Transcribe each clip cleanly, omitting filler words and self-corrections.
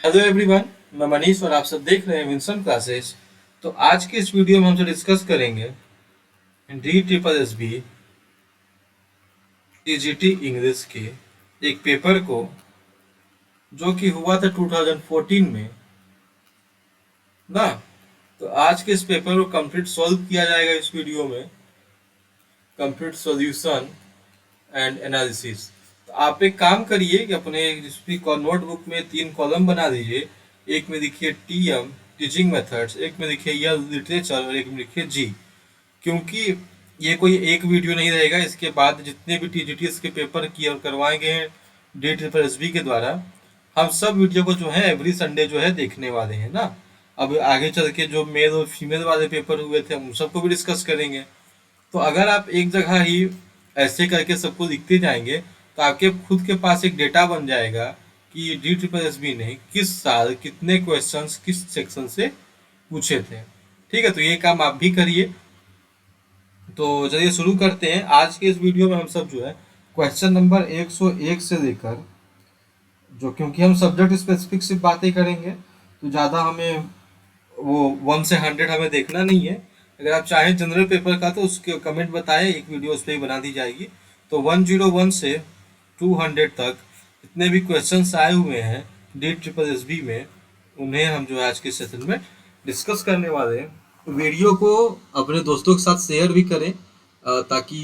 Hello everyone, मैं मनीष और आप सब देख रहे हैं विंसन क्लासेस। तो आज के इस वीडियो में हम जो डिस्कस करेंगे D triple S B TGT English के एक पेपर को जो कि हुआ था 2014 में ना। तो आज के इस पेपर को कंप्लीट सॉल्व किया जाएगा इस वीडियो में, कंप्लीट सॉल्यूशन एंड एनालिसिस। तो आप एक काम करिए कि अपने नोटबुक में 3 कॉलम बना दीजिए। एक में लिखिए टीएम टीचिंग मेथड्स, एक में लिखिए यल लिटरेचर और एक में लिखिए जी। क्योंकि ये कोई एक वीडियो नहीं रहेगा, इसके बाद जितने भी टीजीटीएस के पेपर किया करवाए गए हैं डी ट्रिपल एस बी के द्वारा, हम सब वीडियो को जो है एवरी संडे जो है देखने वाले हैं ना। अब आगे चल के जो मेल और फीमेल वाले पेपर हुए थे हम सबको भी डिस्कस करेंगे। तो अगर आप एक जगह ही ऐसे करके सबको लिखते जाएंगे तो आपके खुद के पास एक डेटा बन जाएगा कि डी ट्रिपल एस बी ने किस साल कितने क्वेश्चंस किस सेक्शन से पूछे थे। ठीक है, तो ये काम आप भी करिए। तो चलिए शुरू करते हैं। आज के इस वीडियो में हम सब जो है क्वेश्चन नंबर 101 से लेकर, जो क्योंकि हम सब्जेक्ट स्पेसिफिक सिर्फ बातें करेंगे तो ज़्यादा हमें वो 1 से 100 हमें देखना नहीं है। अगर आप चाहें जनरल पेपर का तो उसके कमेंट बताएं, एक वीडियो उस पर ही बना दी जाएगी। तो 101 से 200 तक जितने भी क्वेश्चंस आए हुए हैं डी ट्रिपल एस बी में, उन्हें हम जो है आज के सेशन में डिस्कस करने वाले हैं। वीडियो को अपने दोस्तों के साथ शेयर भी करें ताकि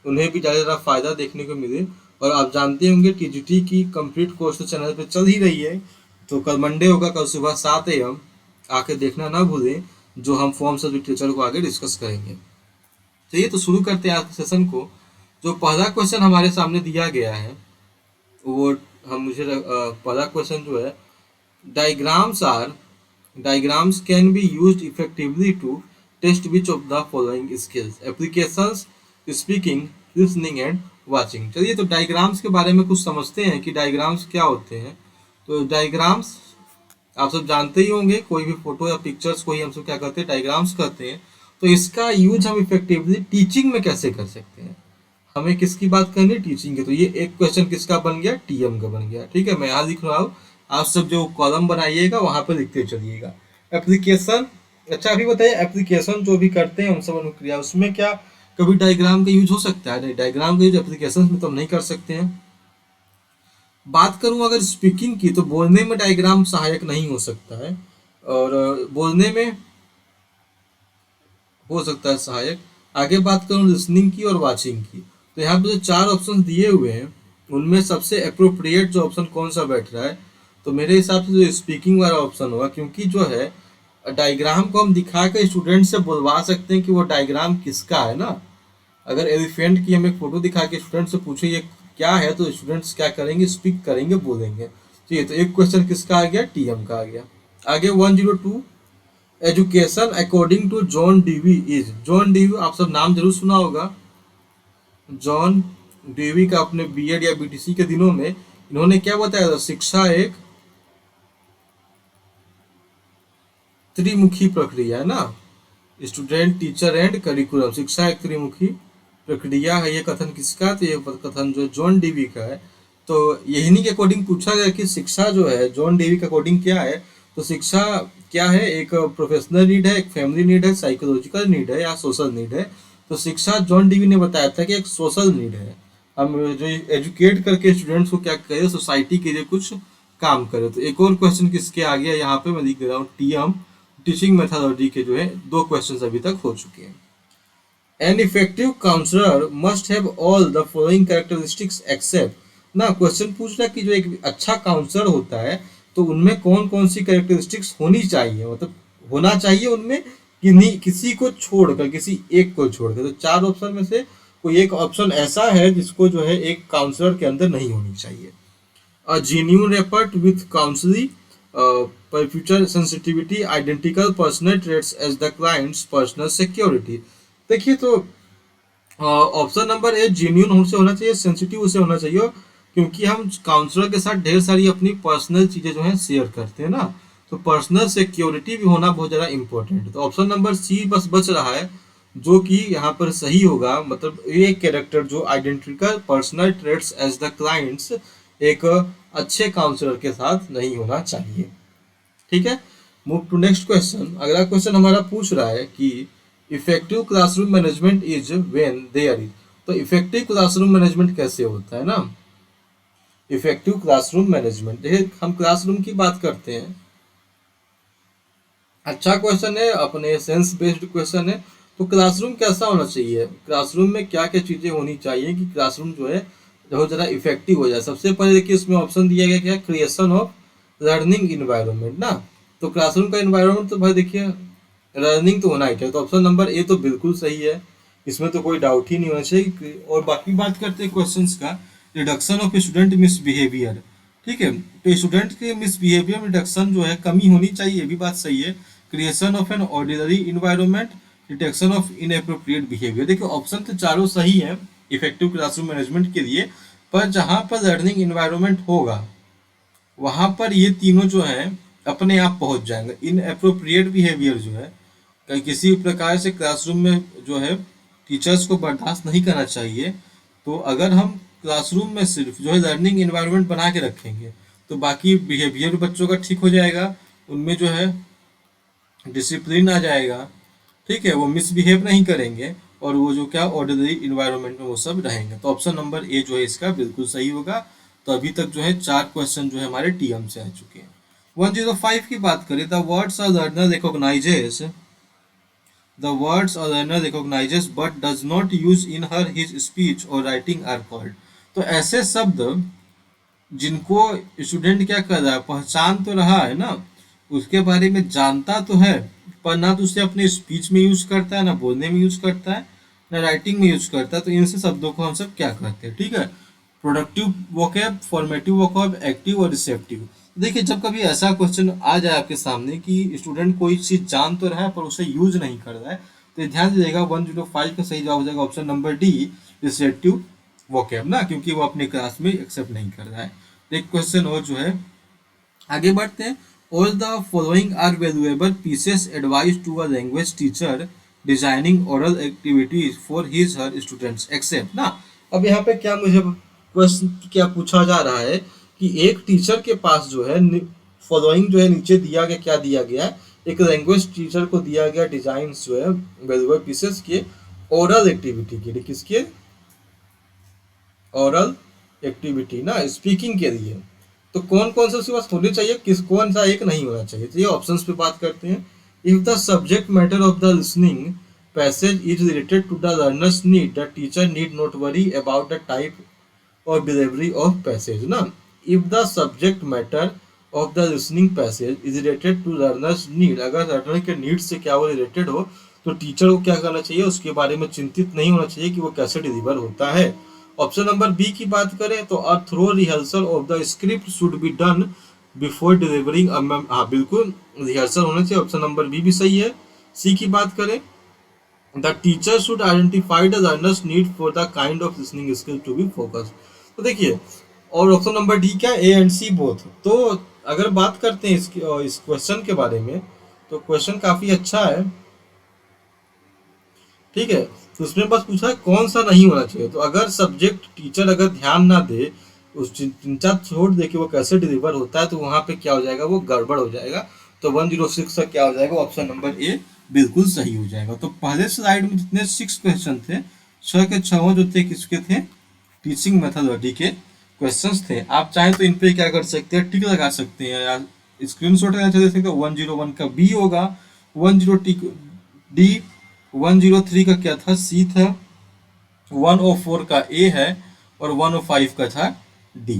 उन्हें भी ज़्यादा फ़ायदा देखने को मिले। और आप जानते होंगे टीजीटी की कंप्लीट कोर्स तो चैनल पे चल ही रही है। तो कल मंडे होगा, कल सुबह 7 AM आके देखना ना भूलें, जो हम फॉर्म्स ऑफ लिटरेचर को आगे डिस्कस करेंगे। चलिए तो शुरू करते हैं आज के सेशन को। जो पहला क्वेश्चन हमारे सामने दिया गया है वो पहला क्वेश्चन जो है, diagrams can be used effectively to test which of the following skills applications speaking listening and watching. चलिए तो डायग्राम्स के बारे में कुछ समझते हैं कि डायग्राम्स क्या होते हैं। तो डायग्राम्स आप सब जानते ही होंगे, कोई भी फोटो या पिक्चर्स को ही हम सब क्या करते हैं, डायग्राम्स करते हैं। तो इसका यूज हम इफेक्टिवली टीचिंग में कैसे कर सकते हैं, हमें किसकी बात करनी है, टीचिंग की। तो ये एक क्वेश्चन किसका बन गया, टीएम का बन गया। ठीक है, मैं यहाँ लिख रहा हूँ, आप सब जो कॉलम बनाइएगा वहां पे लिखते चलिएगा। एप्लीकेशन, अच्छा अभी बताइए, एप्लीकेशन जो भी करते हैं हम सब अनुक्रिया, उसमें क्या कभी डायग्राम का यूज हो सकता है? नहीं, डायग्राम का यूज एप्लीकेशन में तो हम नहीं कर सकते हैं। बात करूं अगर स्पीकिंग की, तो बोलने में डायग्राम सहायक नहीं हो सकता है, और बोलने में हो सकता है सहायक। आगे बात करूं लिसनिंग की और वाचिंग की, तो यहाँ पे जो 4 ऑप्शन दिए हुए हैं उनमें सबसे अप्रोप्रिएट जो ऑप्शन कौन सा बैठ रहा है, तो मेरे हिसाब से जो स्पीकिंग वाला ऑप्शन होगा। क्योंकि जो है डायग्राम को हम दिखा कर स्टूडेंट से बुलवा सकते हैं कि वो डायग्राम किसका है ना। अगर एलिफेंट की हम एक फोटो दिखा के स्टूडेंट से पूछे ये क्या है, तो स्टूडेंट्स क्या करेंगे, स्पीक करेंगे, बोलेंगे। ठीक है, तो एक क्वेश्चन किसका आ गया, टीएम का आ गया। आगे 102, education according to John Dewey is. John Dewey आप सब नाम जरूर सुना होगा। जॉन डीवी का अपने बीएड या बीटीसी के दिनों में इन्होंने क्या बताया था, शिक्षा एक त्रिमुखी प्रक्रिया है ना, स्टूडेंट टीचर एंड करिकुलम। शिक्षा एक त्रिमुखी प्रक्रिया है, ये कथन किसका, तो ये कथन जो जॉन डीवी का है। तो यही के अकॉर्डिंग पूछा गया कि शिक्षा जो है जॉन डीवी के अकॉर्डिंग क्या है। तो शिक्षा क्या है, एक प्रोफेशनल नीड है, एक फैमिली नीड है, साइकोलॉजिकल नीड है या सोशल नीड है। तो शिक्षा जॉन डीवी ने बताया था कि एक सोशल नीड है, हम जो एजुकेट करके स्टूडेंट्स को क्या करें, सोसाइटी के लिए कुछ काम करें। तो एक और क्वेश्चन किसके आ गया, यहाँ पे मैं लिख दे रहा हूँ टीएम टीचिंग मेथोडोलॉजी के जो है 2 क्वेश्चन अभी तक हो चुके हैं। An effective counsellor must have all the following characteristics except ना। क्वेश्चन पूछ रहा है कि जो एक अच्छा काउंसलर होता है तो उनमें कौन कौन सी कैरेक्टरिस्टिक्स होनी चाहिए, मतलब होना चाहिए उनमें कि नहीं, किसी को छोड़कर, किसी एक को छोड़कर। तो 4 ऑप्शन में से कोई एक ऑप्शन ऐसा है जिसको जो है एक काउंसलर के अंदर नहीं होनी चाहिए। A genuine effort with counseling, per future sensitivity, identical personal traits as the client's personal security। देखिए तो ऑप्शन नंबर ए जेन्यून उनसे होना चाहिए, सेंसिटिव उसे होना चाहिए, क्योंकि हम काउंसलर के साथ ढेर सारी अपनी पर्सनल चीज़ें जो है शेयर करते हैं ना। तो पर्सनल सिक्योरिटी भी होना बहुत ज़्यादा इंपॉर्टेंट है। तो ऑप्शन नंबर सी बस बच रहा है, जो कि यहाँ पर सही होगा। मतलब ये कैरेक्टर जो identical personal traits as the clients एक अच्छे काउंसलर के साथ नहीं होना चाहिए। ठीक है, मूव टू नेक्स्ट क्वेश्चन। अगला क्वेश्चन हमारा पूछ रहा है कि effective classroom management is when there is. तो इफेक्टिव क्लासरूम मैनेजमेंट कैसे होता है ना, इफेक्टिव क्लासरूम मैनेजमेंट, देखिए हम क्लासरूम की बात करते हैं, अच्छा क्वेश्चन है, अपने सेंस बेस्ड क्वेश्चन है। तो क्लासरूम कैसा होना चाहिए, क्लासरूम में क्या क्या चीजें होनी चाहिए कि क्लासरूम जो है बहुत ज़्यादा इफेक्टिव हो जाए। सबसे पहले देखिए इसमें ऑप्शन दिया गया क्या, क्रिएशन ऑफ लर्निंग इन्वायरमेंट ना। तो क्लासरूम का इन्वायरमेंट तो भाई देखिए लर्निंग तो होना ही चाहिए, तो ऑप्शन नंबर ए तो बिल्कुल सही है, इसमें तो कोई डाउट ही नहीं होना चाहिए। और बाकी बात करते हैं क्वेश्चंस का, रिडक्शन ऑफ स्टूडेंट मिसबिहेवियर, ठीक है, तो स्टूडेंट के मिसबिहेवियर रिडक्शन जो है कमी होनी चाहिए, ये भी बात सही है। Creation of an ordinary environment, detection of inappropriate behaviour, देखिए ऑप्शन तो चारों सही है इफेक्टिव क्लासरूम मैनेजमेंट के लिए, पर जहां पर लर्निंग इन्वायरमेंट होगा वहां पर ये तीनों जो है अपने आप पहुंच जाएंगे। इनएप्रोप्रिएट बिहेवियर जो है कहीं किसी प्रकार से क्लासरूम में जो है टीचर्स को बर्दाश्त नहीं करना चाहिए। तो अगर हम क्लासरूम में सिर्फ जो है लर्निंग इन्वायरमेंट बना के रखेंगे तो बाकी बिहेवियर बच्चों का ठीक हो जाएगा, उनमें जो है डिसिप्लिन आ जाएगा, ठीक है, वो मिसबिहेव नहीं करेंगे और वो जो क्या ऑर्डिनरी इन्वायरमेंट में वो सब रहेंगे। तो ऑप्शन नंबर ए जो है इसका बिल्कुल सही होगा। तो अभी तक जो है 4 क्वेश्चन जो है हमारे टीएम से आ चुके हैं। 105 की बात करें, the words are learner recognises, the words a learner recognizes but does not use in her his speech or writing are called। तो ऐसे शब्द जिनको स्टूडेंट क्या कर रहा है, पहचान तो रहा है ना, उसके बारे में जानता तो है, पर ना तो उसे अपने स्पीच में यूज करता है, ना बोलने में यूज करता है, ना राइटिंग में यूज करता है, तो इनसे शब्दों को हम सब क्या कहते हैं, ठीक है, productive vocab, formative vocab, active और रिसेप्टिव। देखिए जब कभी ऐसा क्वेश्चन आ जाए आपके सामने कि स्टूडेंट कोई चीज जान तो रहा है पर उसे यूज नहीं कर रहा है, तो ध्यान दीजिएगा 105 का सही जवाब हो जाएगा option number D, receptive vocab ना, क्योंकि वो अपने क्लास में एक्सेप्ट नहीं कर रहा है। एक क्वेश्चन और जो है आगे बढ़ते हैं। All the following are valuable pieces advice to a language teacher designing oral activities for his her students except ना। अब यहाँ पे क्या मुझे क्वेश्चन क्या पूछा जा रहा है कि एक टीचर के पास जो है फॉलोइंग जो है नीचे दिया गया, क्या दिया गया है, एक लैंग्वेज टीचर को दिया गया डिजाइन जो है वैल्यूएबल पीसेस के ओरल एक्टिविटी के लिए, किसके, ओरल एक्टिविटी ना, स्पीकिंग के लिए। तो कौन कौन सा उसके पास होने चाहिए, किस कौन सा एक नहीं होना चाहिए, तो ये ऑप्शंस पे बात करते हैं। If the subject matter of the listening passage is related to the learners need, the teacher need not worry about the type और डिलीवरी ऑफ पैसेज ना। If the subject matter of the listening passage is related to learners need, अगर learner के need से क्या वो related हो तो teacher को क्या करना चाहिए, उसके बारे में चिंतित नहीं होना चाहिए कि वो कैसे डिलीवर होता है। ऑप्शन नंबर बी की बात करें तो a thorough rehearsal of the script should be done before delivering, हाँ बिल्कुल रिहर्सल होना चाहिए, ऑप्शन नंबर बी भी सही है। सी की बात करें, the teacher should identify the learners need for the kind of listening skill to be focus. तो देखिए और ऑप्शन नंबर डी क्या, ए एंड सी बोथ। तो अगर बात करते हैं इस क्वेश्चन के बारे में तो क्वेश्चन काफी अच्छा है, ठीक है। तो उसमें बस पूछा है कौन सा नहीं होना चाहिए, तो अगर सब्जेक्ट टीचर अगर ध्यान ना दे, उस चिंता छोड़ दे कि वो कैसे डिलीवर होता है, तो वहां पे क्या हो जाएगा, वो गड़बड़ हो जाएगा। तो 106 का क्या हो जाएगा, ऑप्शन नंबर ए बिल्कुल सही हो जाएगा। तो पहले स्लाइड में जितने 6 क्वेश्चन थे, 6 के 6 जो थे किसके थे, टीचिंग मेथोडोलॉजी के क्वेश्चंस थे। आप चाहें तो इन पे क्या कर सकते हैं, टिक लगा सकते हैं या स्क्रीन शॉट लेना चाहते थे, 101 का बी होगा, 10 डी, 103 का क्या था, सी था, 104 का ए है और 105 का था डी,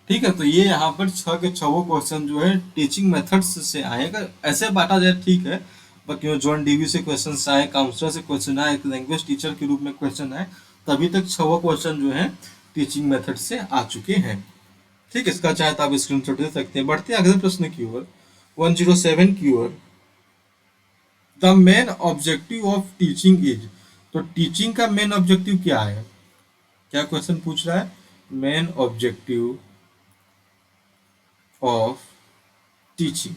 ठीक है। तो ये यहाँ पर 6 के 6 क्वेश्चन जो है टीचिंग मेथड्स से आए, अगर ऐसे बांटा जाए ठीक है, बाकी जॉन डीवी से क्वेश्चन आए, काउंसलर से क्वेश्चन आए, एक लैंग्वेज टीचर के रूप में क्वेश्चन आए, तभी तक 6 क्वेश्चन जो है टीचिंग मेथड से आ चुके हैं, ठीक है। इसका चाहे तो आप स्क्रीनशॉट दे सकते हैं। बढ़ते हैं अगले प्रश्न की ओर, 107 की ओर। The main objective of teaching is, तो टीचिंग का मेन ऑब्जेक्टिव क्या है, क्या क्वेश्चन पूछ रहा है, main objective of teaching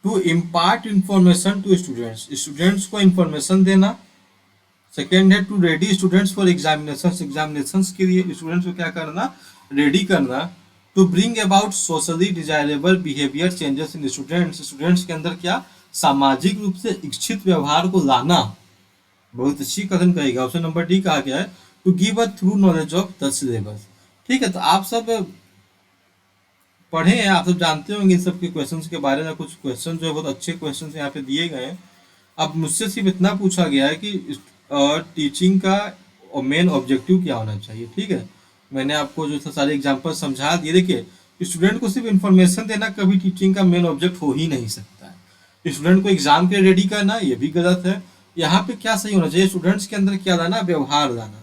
to impart information to students, students को इंफॉर्मेशन देना। सेकेंड है to ready students for examination, examination के लिए स्टूडेंट्स को क्या करना, रेडी करना। To bring about socially desirable behaviour changes in students, students के अंदर क्या सामाजिक रूप से इच्छित व्यवहार को लाना। बहुत अच्छी कथन कहेगा। ऑप्शन नंबर डी कहा गया है to give a through knowledge of the syllabus. ठीक है, तो आप सब पढ़े हैं, आप सब जानते होंगे इन सब के क्वेश्चंस के बारे में। कुछ क्वेश्चन जो है बहुत अच्छे क्वेश्चन यहाँ पे दिए गए हैं। अब मुझसे सिर्फ इतना पूछा गया है कि टीचिंग का मेन ऑब्जेक्टिव क्या होना चाहिए। ठीक है, मैंने आपको जो था सारे एग्जाम्पल समझा दिए। देखिए, स्टूडेंट को सिर्फ इन्फॉर्मेशन देना कभी टीचिंग का मेन ऑब्जेक्ट हो ही नहीं सकता है। स्टूडेंट को एग्जाम के लिए रेडी करना ये भी गलत है। यहाँ पे क्या सही होना चाहिए, स्टूडेंट्स के अंदर क्या लाना, व्यवहार लाना।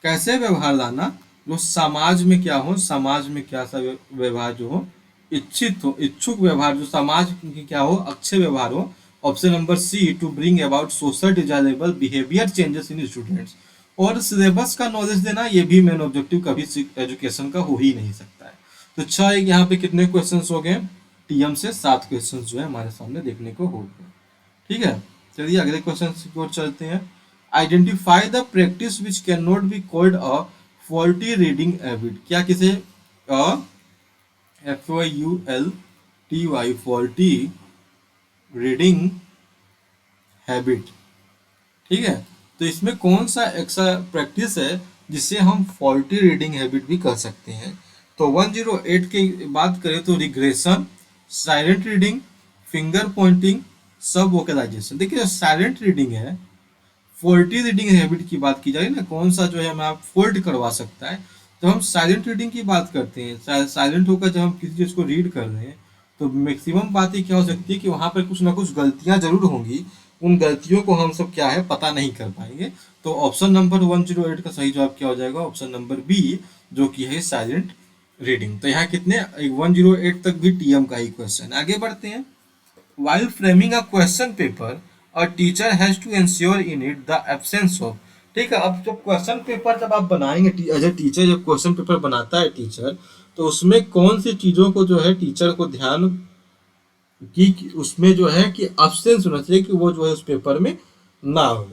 कैसे व्यवहार लाना, जो समाज में क्या हो, समाज में क्या सा व्यवहार जो हो, इच्छित हो, इच्छुक व्यवहार, जो समाज की क्या हो, अच्छे व्यवहार हो। Option number C to bring about social desirable behaviour changes in students. और सिलेबस का नॉलेज देना ये भी मेन ऑब्जेक्टिव कभी एजुकेशन का हो ही नहीं सकता है। तो अच्छा, यहाँ पे कितने क्वेश्चन हो गए, टीएम से 7 क्वेश्चन जो है हमारे सामने देखने को हो गए। ठीक है, चलिए अगले क्वेश्चन की ओर चलते हैं। Identify the practice which can not be called a faulty reading habit. क्या किसे FOULTY फॉल्टी रीडिंग हैबिट। ठीक है, तो इसमें कौन सा ऐसा प्रैक्टिस है जिससे हम फॉल्टी रीडिंग हैबिट भी कर सकते हैं। तो 108 की बात करें तो regression, silent reading, finger Poynting, सब वोकलाइजेशन। देखिए, साइलेंट रीडिंग है, फॉल्टी रीडिंग हैबिट की बात की जाए ना, कौन सा जो है हमें आप फोल्ट करवा सकता है, तो हम साइलेंट रीडिंग की बात करते हैं। साइलेंट होकर जब हम किसी चीज़ को रीड कर रहे हैं तो मैक्सिमम बातें क्या हो सकती है कि वहाँ पर कुछ ना कुछ गलतियाँ जरूर होंगी। उन गलतियों को हम सब क्या है पता नहीं कर पाएंगे। तो ऑप्शन नंबर 108 का सही जवाब क्या हो जाएगा, ऑप्शन नंबर बी, जो कि है साइलेंट रीडिंग। तो यहाँ कितने 108 तक भी टीएम का ही क्वेश्चन। आगे बढ़ते हैं। While framing a question paper, a teacher has to ensure in it the absence of। ठीक है, अब जब क्वेश्चन पेपर जब आप बनाएंगे, एज ए टीचर जब क्वेश्चन पेपर बनाता है टीचर, तो उसमें कौन सी चीज़ों को जो है टीचर को ध्यान की उसमें जो है कि अब्सेंस होना चाहिए, कि वो जो है उस पेपर में ना हो।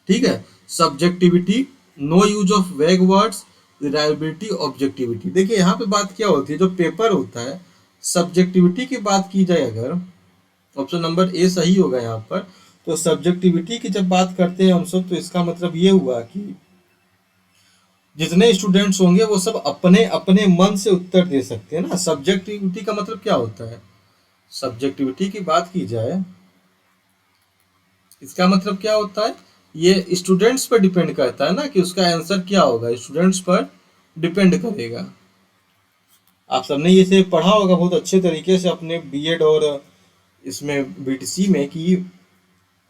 ठीक है, सब्जेक्टिविटी, नो यूज ऑफ वैग वर्ड्स, रिलायबिलिटी, ऑब्जेक्टिविटी। देखिए यहाँ पे बात क्या होती है, जो पेपर होता है सब्जेक्टिविटी की बात की जाए अगर, ऑप्शन नंबर ए सही होगा यहाँ पर। तो सब्जेक्टिविटी की जब बात करते हैं हम सब, तो इसका मतलब ये हुआ कि जितने स्टूडेंट्स होंगे वो सब अपने अपने मन से उत्तर दे सकते हैं ना। सब्जेक्टिविटी का मतलब क्या होता है, सब्जेक्टिविटी की बात की जाए इसका मतलब क्या होता है, ये स्टूडेंट्स पर डिपेंड करता है ना कि उसका आंसर क्या होगा, स्टूडेंट्स पर डिपेंड करेगा। आप सबने ये से पढ़ा होगा बहुत अच्छे तरीके से अपने बीएड और इसमें बीटीसी में कि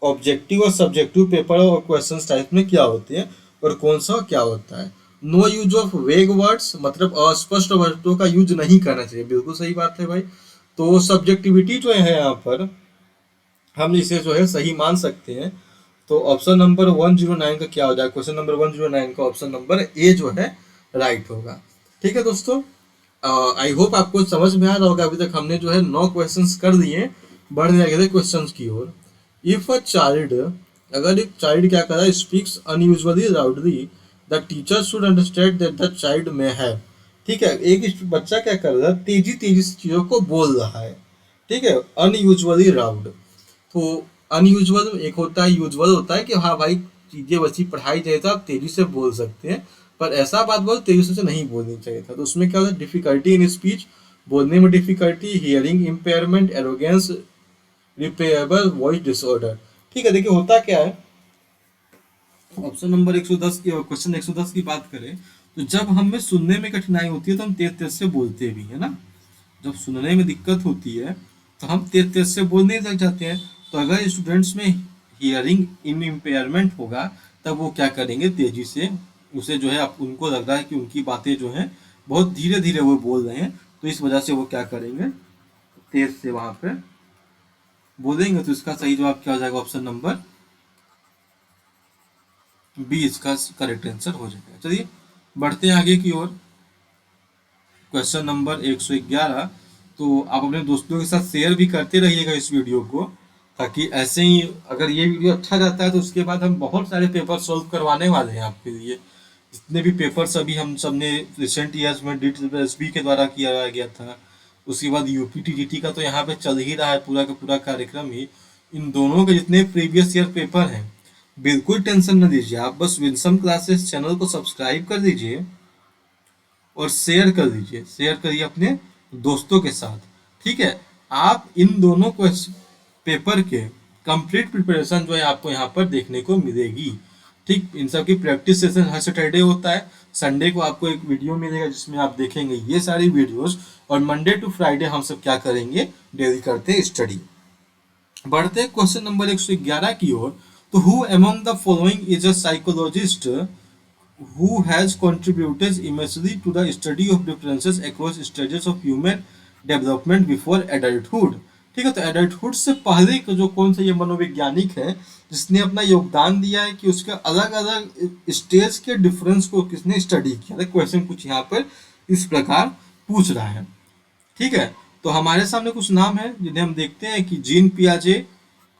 ऑब्जेक्टिव और सब्जेक्टिव पेपर और क्वेश्चन टाइप में क्या होते हैं और कौन सा क्या होता है। नो यूज ऑफ वेग वर्ड्स, मतलब अस्पष्ट वर्डों का यूज नहीं करना चाहिए, बिल्कुल सही बात है भाई। तो सब्जेक्टिविटी जो है यहाँ पर हम इसे जो है सही मान सकते हैं। तो ऑप्शन नंबर 109 का क्या हो जाएगा, क्वेश्चन नंबर 109 का ऑप्शन नंबर ए जो है राइट होगा। ठीक है दोस्तों, आई होप आपको समझ में आ रहा होगा। अभी तक हमने जो है 9 क्वेश्चंस कर दिए, बढ़ जाएंगे क्वेश्चंस की ओर। इफ अ चाइल्ड, अगर एक चाइल्ड क्या कर रहा है, speaks unusually loudly, the teacher should understand that the child में हैव। ठीक है, एक बच्चा क्या कर रहा है, तेजी तेजी से चीजों को बोल रहा है। ठीक है, अनयूजुअली लाउड। तो अनयूजुअल एक होता है, यूजुअल होता है कि हाँ भाई चीजें वैसी पढ़ाई जाए तो आप तेजी से बोल सकते हैं, पर ऐसा बात बहुत तेजी से नहीं बोलनी चाहिए था। तो उसमें क्या होता है, डिफिकल्टी इन स्पीच, बोलने में difficulty, hearing impairment, arrogance, repairable voice disorder. ठीक है, देखिए होता क्या है, ऑप्शन नंबर 110 की, क्वेश्चन 110 की बात करें तो जब हमें सुनने में कठिनाई होती है तो हम तेज तेज से बोलते भी है ना। जब सुनने में दिक्कत होती है तो हम तेज तेज से बोलने लग जाते हैं। तो अगर स्टूडेंट्स में हियरिंग इन इम्पेयरमेंट होगा तब वो क्या करेंगे, तेजी से उसे जो है उनको लग रहा है कि उनकी बातें जो हैं बहुत धीरे धीरे वो बोल रहे हैं, तो इस वजह से वो क्या करेंगे, तेज से वहां पे बोलेंगे। तो इसका सही जवाब क्या हो जाएगा, ऑप्शन नंबर बी इसका करेक्ट आंसर हो जाएगा। चलिए बढ़ते हैं आगे की ओर। Question number 111। तो आप अपने दोस्तों के साथ शेयर भी करते रहिएगा इस वीडियो को, ताकि ऐसे ही अगर ये वीडियो अच्छा जाता है तो उसके बाद हम बहुत सारे पेपर सॉल्व करवाने वाले हैं आपके लिए, जितने भी पेपर्स अभी हम सब ने रिसेंट ईयर्स में DSSB के द्वारा किया गया था, उसके बाद UPTGT का तो यहाँ पे चल ही रहा है पूरा का पूरा कार्यक्रम ही। इन दोनों के जितने प्रीवियस ईयर पेपर हैं, बिल्कुल टेंशन न दीजिए, आप बस विल्सम क्लासेस चैनल को सब्सक्राइब कर दीजिए और शेयर कर दीजिए, शेयर करिए अपने दोस्तों के साथ। ठीक है, आप इन दोनों पेपर के कंप्लीट प्रिपरेशन जो है आपको यहाँ पर देखने को मिलेगी। ठीक, इन सब की प्रैक्टिस सेशन हर सैटरडे होता है। संडे को आपको एक वीडियो मिलेगा जिसमें आप देखेंगे ये सारी वीडियोस, और मंडे टू फ्राइडे हम सब क्या करेंगे, डेली करते हैं स्टडी। बढ़ते हैं क्वेश्चन नंबर 111 की ओर। तो who among the following is a psychologist who has contributed immensely to the study of differences across stages of human development before adulthood। ठीक है, तो एडल्टहुड से पहले का जो कौन सा ये मनोवैज्ञानिक है जिसने अपना योगदान दिया है कि उसके अलग अलग स्टेज के डिफरेंस को किसने स्टडी किया। क्वेश्चन कुछ यहाँ पर इस प्रकार पूछ रहा है। ठीक है, तो हमारे सामने कुछ नाम है जिन्हें हम देखते हैं कि जीन पियाजे,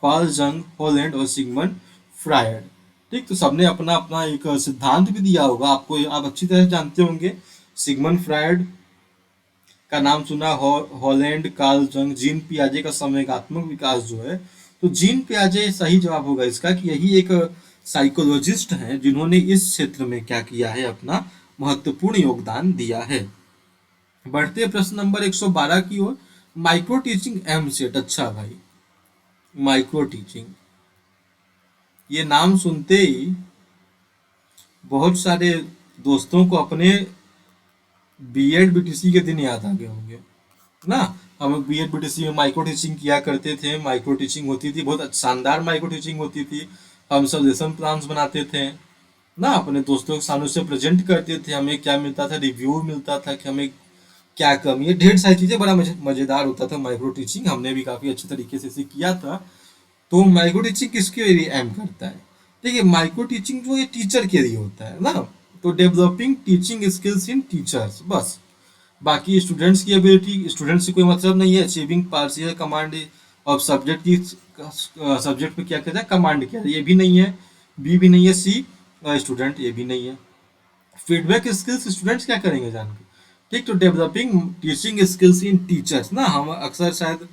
कार्ल जंग, हॉलैंड और सिगमंड फ्रायड। ठीक, तो सबने अपना अपना एक सिद्धांत भी दिया होगा आपको, आप अच्छी तरह जानते होंगे। सिगमंड फ्रायड का नाम सुना, हॉलैंड, कार्ल जंग, जीन पियाजे का संवेगात्मक विकास जो है, तो जीन पियाजे सही जवाब होगा इसका कि यही एक साइकोलॉजिस्ट हैं जिन्होंने इस क्षेत्र में क्या किया है, अपना महत्वपूर्ण योगदान दिया है। बढ़ते प्रश्न नंबर 112 की ओर। माइक्रो टीचिंग एम सेट। अच्छा भाई, माइक्रो टीचिंग, ये नाम सुनते ही बहुत सारे दोस्तों को अपने बीएड बीटीसी के दिन याद आ गए होंगे ना। हम बीएड बीटीसी में माइक्रो टीचिंग किया करते थे, माइक्रो टीचिंग होती थी, बहुत शानदार माइक्रो टीचिंग होती थी। हम सब लेसन प्लान्स बनाते थे ना, अपने दोस्तों के सामने से प्रेजेंट करते थे, हमें क्या मिलता था, रिव्यू मिलता था कि हमें क्या कमी है, ढेर सारी चीज़ें, बड़ा मज़ेदार होता था माइक्रो टीचिंग। हमने भी काफ़ी अच्छे तरीके से इसे किया था। तो माइक्रो टीचिंग किसके लिए एम करता है? देखिए, माइक्रो टीचिंग जो ये टीचर के लिए होता है ना, तो developing teaching skills in teachers, बस। बाकी स्टूडेंट्स की एबिलिटी, स्टूडेंट्स से कोई मतलब नहीं है। Achieving partial command of subject की, सब्जेक्ट पे क्या कहता है, कमांड क्या है, ये भी नहीं है। बी भी नहीं है, सी स्टूडेंट, ये भी नहीं है। फीडबैक स्किल्स स्टूडेंट्स क्या करेंगे जान के। ठीक, तो developing teaching skills in teachers ना, हम अक्सर शायद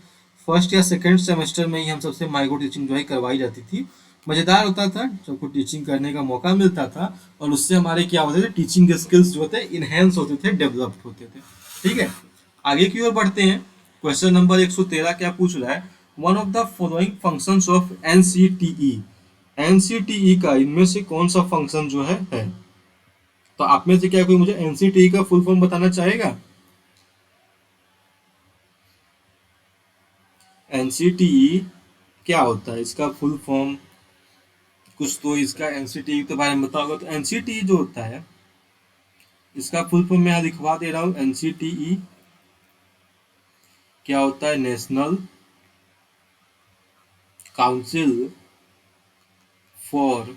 फर्स्ट या सेकेंड सेमेस्टर में ही हम सबसे माइक्रो टीचिंग जो है करवाई जाती थी। मज़ेदार होता था, सबको टीचिंग करने का मौका मिलता था, और उससे हमारे क्या होते थे, टीचिंग स्किल्स जो थे इनहेंस होते थे, डेवलप्ड होते थे। ठीक है, आगे की ओर बढ़ते हैं। क्वेश्चन नंबर 113 क्या पूछ रहा है, one of the following functions of NCTE. NCTE का इनमें से कौन सा फंक्शन जो है। तो आप में से क्या कोई मुझे एनसीटीई का फुल फॉर्म बताना चाहेगा? एनसीटीई क्या होता है, इसका फुल फॉर्म कुछ तो इसका एनसीटीई के बारे में बताओगे। तो एनसीटीई जो होता है, इसका फुल फॉर्म मैं यहाँ लिखवा दे रहा हूँ। एनसीटीई क्या होता है, national Council for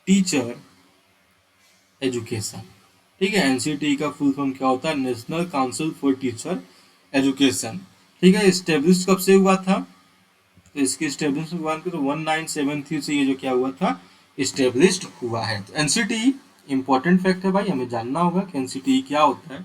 Teacher education. ठीक है, एनसीटीई का फुल फॉर्म क्या होता है, national Council for Teacher education. ठीक है, स्टेब्लिश कब से हुआ था, तो इसकी स्टेब्लिशमेंट तो 1973 से ये जो क्या हुआ था, स्टेब्लिश्ड हुआ है। तो एनसीटीई इंपॉर्टेंट फैक्ट है भाई, हमें जानना होगा कि एनसीटीई क्या होता है।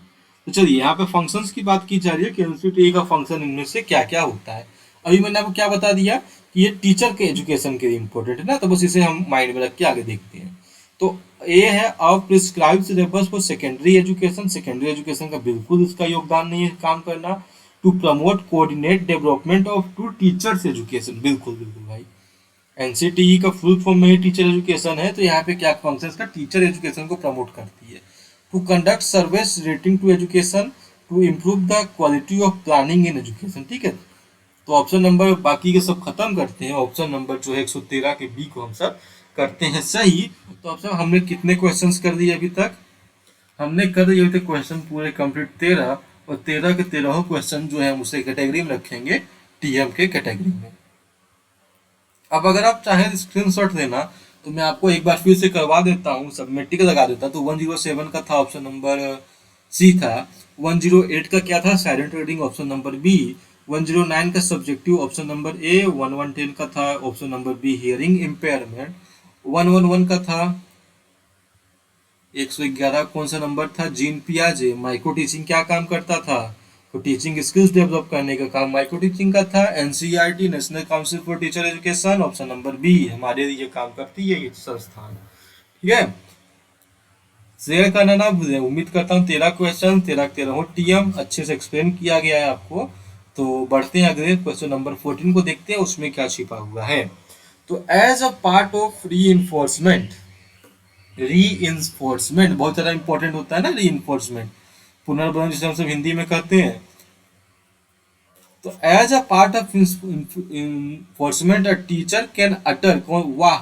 तो चलिए, यहाँ पे फंक्शंस की बात की जा रही है कि एनसीटीई का फंक्शन इनमें से क्या क्या होता है। अभी मैंने आपको क्या बता दिया कि ये टीचर के एजुकेशन के लिए इंपॉर्टेंट है ना, तो बस इसे हम माइंड में रख के आगे देखते हैं। तो ए है of prescribed syllabus for secondary education. Secondary education का बिल्कुल इसका योगदान नहीं है काम करना। To promote coordinate development of to teachers education, बिल्कुल बिल्कुल भाई, एनसीटीई का फुल फॉर्म में ही टीचर एजुकेशन है, तो यहाँ पे क्या फंक्शन का, टीचर एजुकेशन को प्रमोट करती है। To conduct surveys relating to education, to improve the quality of planning in education. ठीक है, तो ऑप्शन नंबर बाकी के सब खत्म करते हैं, ऑप्शन नंबर जो है 113 के बी को हम सब करते हैं सही। तो अब सब हमने कितने क्वेश्चंस कर दिए अभी तक, हमने कर दिए अभी तक क्वेश्चन पूरे कंप्लीट 13, और 13 के 13 क्वेश्चन जो है हम उसे कैटेगरी में रखेंगे, टीएम के कैटेगरी में। अब अगर आप चाहें स्क्रीनशॉट लेना, तो मैं आपको एक बार फिर से करवा देता हूँ, सबमिट टिक लगा देता। तो 107 का था ऑप्शन नंबर सी था, 108 का क्या था, silent reading, option number B, 109 का सब्जेक्टिव, ऑप्शन नंबर ए, 1110 का था option number B, hearing impairment, 111 का था 111 कौन सा नंबर था? जीन पियाजे। माइक्रो टीचिंग क्या काम करता था? तो टीचिंग स्किल्स डेवलप करने का काम माइक्रो टीचिंग का था। NCERT National Council for Teacher Education, option number B हमारे लिए काम करती है ये संस्थान। ठीक है, शेयर करना ना भूलें। उम्मीद करता हूँ 13 क्वेश्चन 13 टीएम अच्छे से एक्सप्लेन किया गया है आपको। तो बढ़ते हैं अगले क्वेश्चन नंबर 14 को, देखते हैं उसमें क्या छिपा हुआ है। तो as a part of reinforcement, बहुत ज़्यादा इंपॉर्टेंट होता है ना री इन्फोर्समेंट, पुनर्बलन जिसे हम सब हिंदी में कहते हैं। तो as a part of enforcement a teacher can utter कौन वाह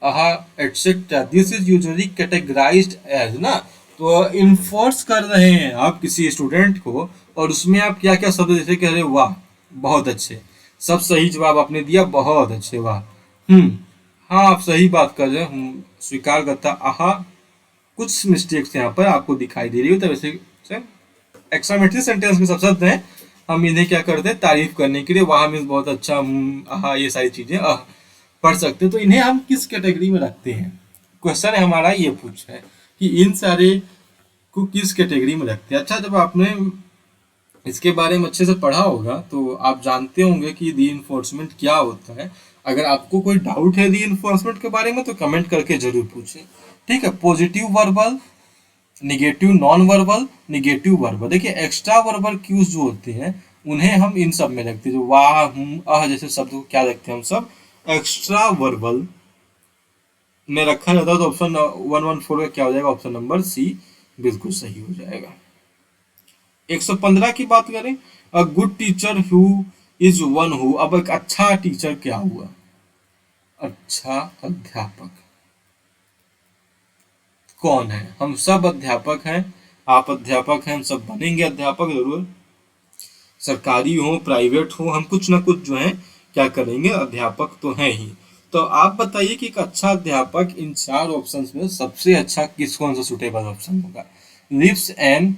आहा etcetera, this is usually categorised as ना। तो इन्फोर्स कर रहे हैं आप किसी स्टूडेंट को, और उसमें आप क्या क्या शब्द जैसे कह रहे हो, वाह बहुत अच्छे, सब सही जवाब आपने दिया, बहुत अच्छे, वाह हाँ आप सही बात कर रहे हैं, स्वीकार करता। आहा कुछ मिस्टेक्स यहाँ पर आपको दिखाई दे रही हो, तो वैसे एक्सामेट्री सेंटेंस में सब शब्द हैं, हम इन्हें क्या करते हैं तारीफ करने के लिए, वाह मीन्स बहुत अच्छा, आहा ये सारी चीजें पढ़ सकते हैं। तो इन्हें हम किस कैटेगरी में रखते हैं? क्वेश्चन है हमारा ये पूछा है कि इन सारे को किस कैटेगरी में रखते हैं। अच्छा, जब आपने इसके बारे में अच्छे से पढ़ा होगा तो आप जानते होंगे कि री इन्फोर्समेंट क्या होता है। अगर आपको कोई डाउट है री इन्फोर्समेंट के बारे में तो कमेंट करके जरूर पूछें। ठीक है, positive verbal, negative non verbal, negative verbal. देखिए एक्स्ट्रा वर्बल क्यूज जो होते हैं उन्हें हम इन सब में रखते हैं, जो वाह जैसे शब्द को क्या रखते हैं हम सब एक्स्ट्रा वर्बल में रखा जाता है। तो ऑप्शन 114 का क्या हो जाएगा? ऑप्शन नंबर सी बिल्कुल सही हो जाएगा। 115 की बात करें, अ good teacher who is one who, अब एक अच्छा टीचर क्या हुआ? अच्छा अध्यापक कौन है? हम सब अध्यापक हैं, आप अध्यापक हैं, हम सब बनेंगे अध्यापक जरूर, सरकारी हो प्राइवेट हो, हम कुछ ना कुछ जो है क्या करेंगे, अध्यापक तो हैं ही। तो आप बताइए कि एक अच्छा अध्यापक इन चार ऑप्शंस में सबसे अच्छा किस कौन सा सुटेबल ऑप्शन होगा? Lives an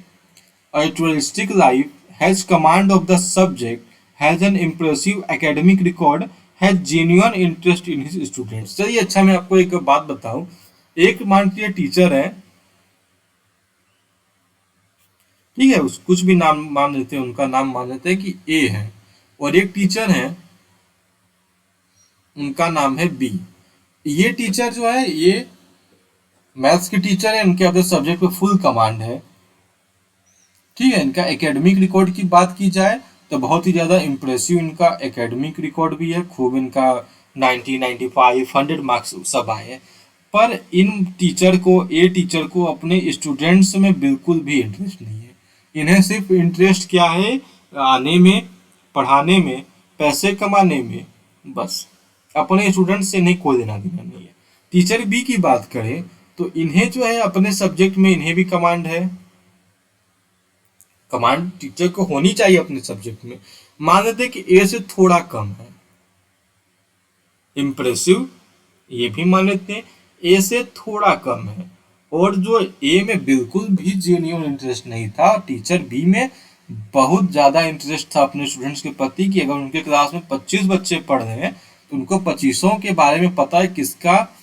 altruistic life, has command of the subject, has an impressive academic record, has genuine interest in his students। चलिए अच्छा मैं आपको एक बात बताऊं, एक मान के टीचर है, ठीक है, उस कुछ भी नाम मान लेते हैं, उनका नाम मान लेते हैं कि ए है, और एक टीचर है उनका नाम है बी। ये टीचर जो है ये मैथ्स के टीचर है, उनके अपने सब्जेक्ट पे फुल कमांड है। ठीक है, इनका एकेडमिक रिकॉर्ड की बात की जाए तो बहुत ही ज़्यादा इम्प्रेसिव इनका एकेडमिक रिकॉर्ड भी है, खूब इनका 90 95 100 मार्क्स सब आए हैं। पर इन टीचर को ए टीचर को अपने स्टूडेंट्स में बिल्कुल भी इंटरेस्ट नहीं है। इन्हें सिर्फ इंटरेस्ट क्या है? आने में, पढ़ाने में, पैसे कमाने में, बस अपने स्टूडेंट से इन्हें कोई लेना देना नहीं है। टीचर बी की बात करें तो इन्हें जो है अपने सब्जेक्ट में इन्हें भी कमांड है, कमांड टीचर को होनी चाहिए अपने सब्जेक्ट में। मान लेते हैं कि ए से थोड़ा कम है, इम्प्रेसिव ये भी मान लेते हैं, ए से थोड़ा कम है, और जो ए में बिल्कुल भी जेन्युइन इंटरेस्ट नहीं था, टीचर बी में बहुत ज़्यादा इंटरेस्ट था अपने स्टूडेंट्स के प्रति, कि अगर उनके क्लास में 25 बच्चे पढ़ रहे हैं तो उनको 25 के बारे में पता है, किसका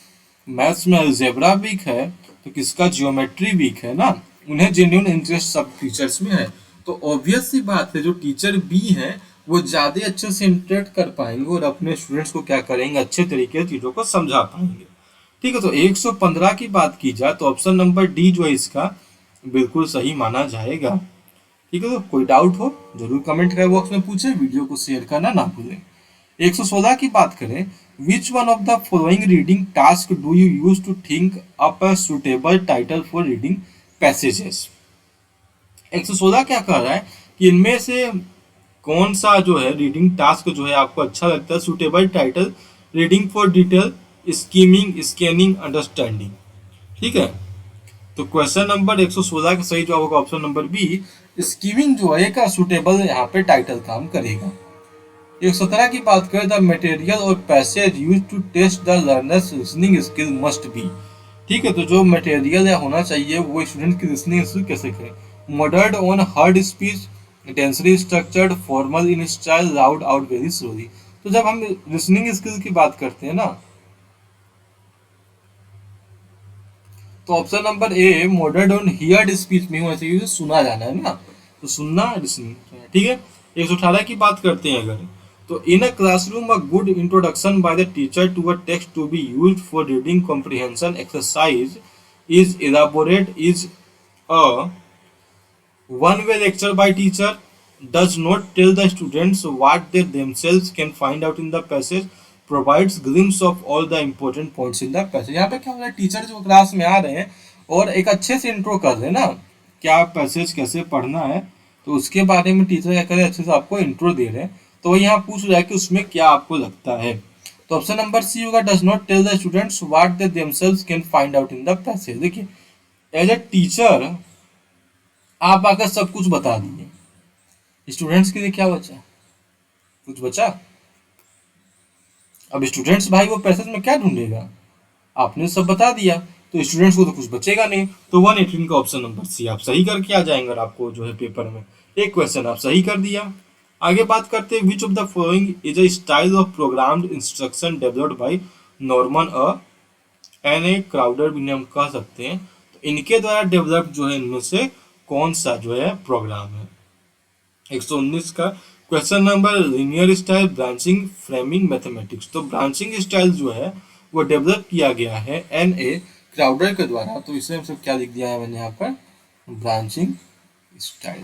मैथ्स में अलजेब्रा वीक है तो किसका जियोमेट्री वीक है ना, उन्हें जेन्युइन इंटरेस्ट सब टीचर्स में है। तो ऑब्वियस सी बात है जो टीचर बी है वो ज़्यादा अच्छे से इंटरेक्ट कर पाएंगे और अपने स्टूडेंट्स को क्या करेंगे, अच्छे तरीके से चीज़ों को समझा पाएंगे। ठीक है, तो 115 की बात की जाए तो ऑप्शन नंबर डी जो है इसका बिल्कुल सही माना जाएगा। ठीक है, तो कोई डाउट हो जरूर कमेंट कर बॉक्स में पूछे, वीडियो को शेयर करना ना भूलें। 116 की बात करें, which one of the following reading task do you use to think up a suitable title for reading passages. 116 क्या कह रहा है कि इनमें से कौन सा जो है रीडिंग टास्क जो है आपको अच्छा लगता है, suitable title reading for detail skimming scanning understanding. ठीक है, तो क्वेश्चन नंबर 116 का सही जवाब होगा ऑप्शन नंबर बी, स्कीमिंग जो है का सुटेबल यहाँ पे टाइटल काम करेगा। 117 की बात करें, द मटेरियल और passage use to test the learners listening skill must be. ठीक है, तो जो मटेरियल या होना चाहिए वो स्टूडेंट की लिसनिंग स्किल कैसे करें, moderate on hard speech, densely structured, formal in style, loud out very slowly. तो जब हम लिसनिंग स्किल की बात करते हैं ना तो option number A moderate on heard speech में होना चाहिए, सुना जाना है ना, तो सुनना लिसनिंग, ठीक है। 118 की बात करते हैं अगर, तो in a classroom a good introduction by the teacher to a text to be used for reading comprehension exercise is elaborate is a one way lecture by teacher does not tell the students what they themselves can find out in the passage, provides glimpse of all the important points in the passage। यहाँ पे क्या हो रहा है, teacher जो class में आ रहे हैं और एक अच्छे से इंट्रो कर रहे हैं ना, क्या पैसेज कैसे पढ़ना है, तो उसके बारे में टीचर क्या कर रहे हैं, अच्छे से आपको इंट्रो दे रहे हैं। तो वही यहाँ पूछ रहा है कि उसमें क्या आपको लगता है। तो ऑप्शन नंबर सी होगा, does not tell the students what they themselves can find out in the passage. देखिए, एज ए टीचर आप आकर सब कुछ बता दिए, स्टूडेंट्स के लिए क्या बचा, कुछ बचा? अब स्टूडेंट्स भाई वो पैसेज में क्या ढूंढेगा, आपने सब बता दिया, तो स्टूडेंट्स को तो कुछ बचेगा नहीं। तो 118 का ऑप्शन नंबर सी आप सही करके आ जाएंगे, और आपको जो है पेपर में एक क्वेश्चन आप सही कर दिया। आगे बात करते हैं, which of the following is a style of programmed instruction developed by Norman N A Crowder भी हम कह सकते हैं। तो इनके द्वारा डेवलप जो है इनमें से कौन सा जो है प्रोग्राम है। 119 का question number, linear style branching framing mathematics. तो ब्रांचिंग स्टाइल जो है वो डेवलप किया गया है एन ए क्राउडर के द्वारा, तो इसे हम सब क्या लिख दिया है मैंने यहाँ पर, ब्रांचिंग स्टाइल।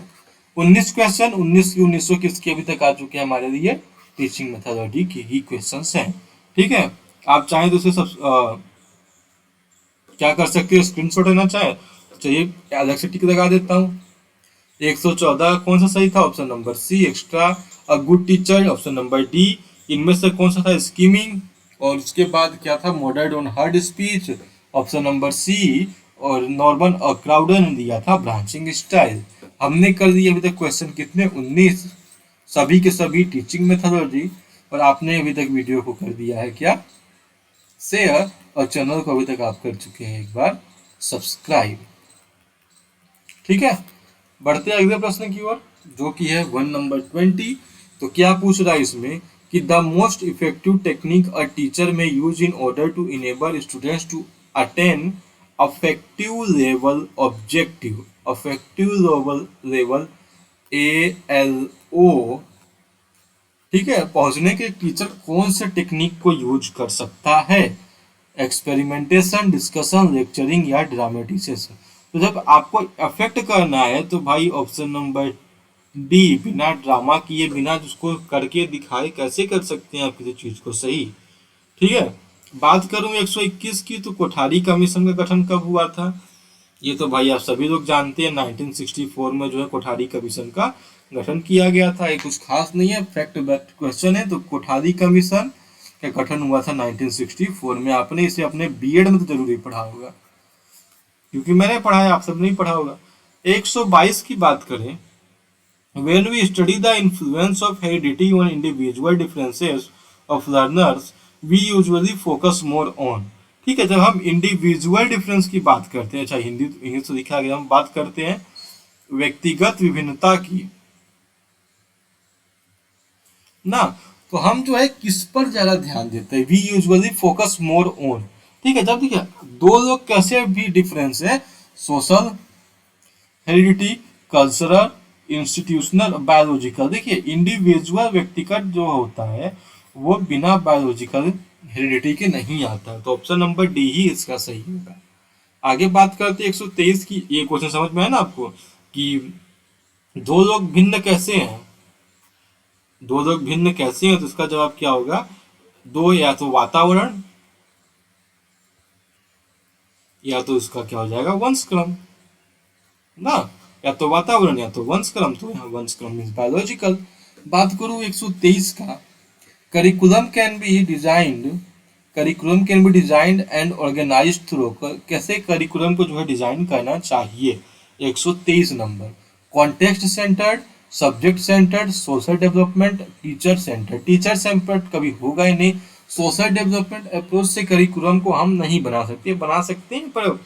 19 क्वेश्चन, 19 की 1900 किसके अभी तक आ चुके हैं हमारे लिए, टीचिंग मेथोडोलॉजी के ही क्वेश्चन हैं, ठीक है। आप चाहें तो उसे सब क्या कर सकते हो, स्क्रीनशॉट लेना चाहे तो चलिए अलग से टिक लगा देता हूँ। 114 कौन सा सही था, option number C extra a good teacher, option number D इनमें से कौन सा था, स्कीमिंग, और उसके बाद क्या था, modelled on hard speech, option number C, और नॉर्मन क्राउडर ने दिया था ब्रांचिंग स्टाइल। हमने कर दिए अभी तक क्वेश्चन कितने, 19, सभी के सभी टीचिंग मेथोडोलॉजी, और आपने अभी तक वीडियो को कर दिया है क्या, शेयर, और चैनल को अभी तक आप कर चुके हैं एक बार सब्सक्राइब, ठीक है। बढ़ते हैं अगले प्रश्न की ओर, जो कि है 1 नंबर 20। तो क्या पूछ रहा है इसमें कि the most effective technique a teacher may use in order to enable students to attain affective level objective, affective level ALO, ठीक है, पहुंचने के टीचर कौन से टेक्निक को यूज कर सकता है, एक्सपेरिमेंटेशन, डिस्कशन, लेक्चरिंग या ड्रामेटिसेशन। तो जब आपको अफेक्ट करना है तो भाई ऑप्शन नंबर डी, बिना ड्रामा किए, बिना उसको करके दिखाए कैसे कर सकते हैं आप किसी चीज को सही, ठीक है। बात करूं 121 की, तो कोठारी कमीशन का गठन कब हुआ था, ये तो भाई आप सभी लोग जानते हैं, 1964 में जो है कोठारी कमीशन का गठन किया गया था। ये कुछ खास नहीं है, फैक्ट क्वेश्चन है। तो कोठारी कमीशन का गठन हुआ था 1964 में। आपने इसे अपने बीएड में तो जरूर पढ़ा होगा, क्योंकि मैंने पढ़ा है, आप सब नहीं पढ़ा होगा। 122 की बात करें, when we study the influence of heredity on individual differences of learners we usually focus more on, ठीक है। जब हम इंडिविजुअल डिफरेंस की बात करते हैं, अच्छा हिंदी इंग्लिश से लिखा गया, हम बात करते हैं व्यक्तिगत विभिन्नता की ना, तो हम जो है किस पर ज्यादा ध्यान देते हैं, we usually focus more on, ठीक है। जब देखिए दो लोग कैसे भी डिफरेंस है, social, heredity, cultural, institutional, biological. देखिए इंडिविजुअल व्यक्तिगत जो होता है वो बिना बायोलॉजिकल हेरिडिटी के नहीं आता, तो ऑप्शन नंबर डी ही इसका सही होगा। आगे बात करते हैं 123 की, ये क्वेश्चन समझ में है ना आपको, कि दो लोग भिन्न कैसे हैं, दो लोग भिन्न कैसे हैं, तो इसका जवाब क्या होगा, दो, या तो वातावरण, या तो इसका क्या हो जाएगा, वंशक्रम ना, या तो वातावरण या तो वंशक्रम, तो यहाँ वंशक्रम मीन्स बायोलॉजिकल। बात करूं 123 का, curriculum can be designed, curriculum can be designed and organise through, कैसे करिकुलम को जो है डिजाइन करना चाहिए। 123 number, context centred, subject centred, social development, teacher centred. Teacher centred कभी होगा ही नहीं, सोशल डेवलपमेंट अप्रोच से करिकुलम को हम नहीं बना सकते, बना सकते हैं पर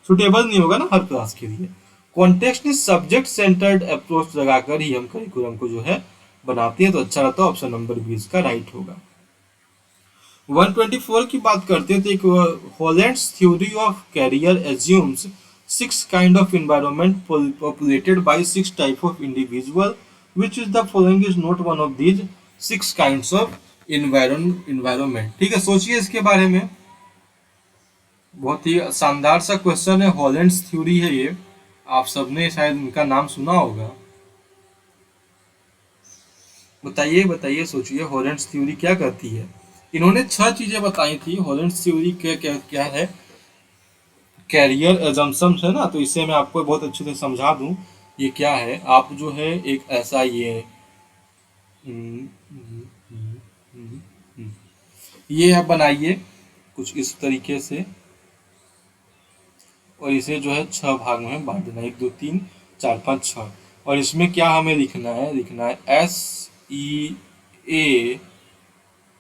सुटेबल नहीं होगा ना हर क्लास के लिए। कॉन्टेक्स्ट सब्जेक्ट सेंटर्ड अप्रोच लगाकर ही हम करिकुलम को जो है बनाते हैं, तो अच्छा रहता है, ऑप्शन नंबर 20 का राइट होगा। 124 की बात करते हैं तो एक Holland's theory of career assumes 6 kind of environment populated by 6 type of individual, which is the following is not one of these 6 kinds of environment। ठीक है, सोचिए इसके बारे में। बहुत ही शानदार सा क्वेश्चन है, हॉलैंड्स थ्योरी है ये, आप सबने शायद इनका नाम सुना होगा। बताइए बताइए, सोचिए हॉलैंड्स थ्योरी क्या कहती है। इन्होंने 6 चीजें बताई थी। हॉलैंड्स थ्योरी क्या क्या क्या है, कैरियर एजम्पशंस है ना, तो इसे मैं आपको बहुत अच्छे से समझा दूं। ये क्या है, आप जो है एक ऐसा हम्म, हम्म, हम्म, हम्म, हम्म, ये आप बनाइए कुछ इस तरीके से, और इसे जो है 6 भाग में बांट देना, 1 2 3 4 5 6। और इसमें क्या हमें लिखना है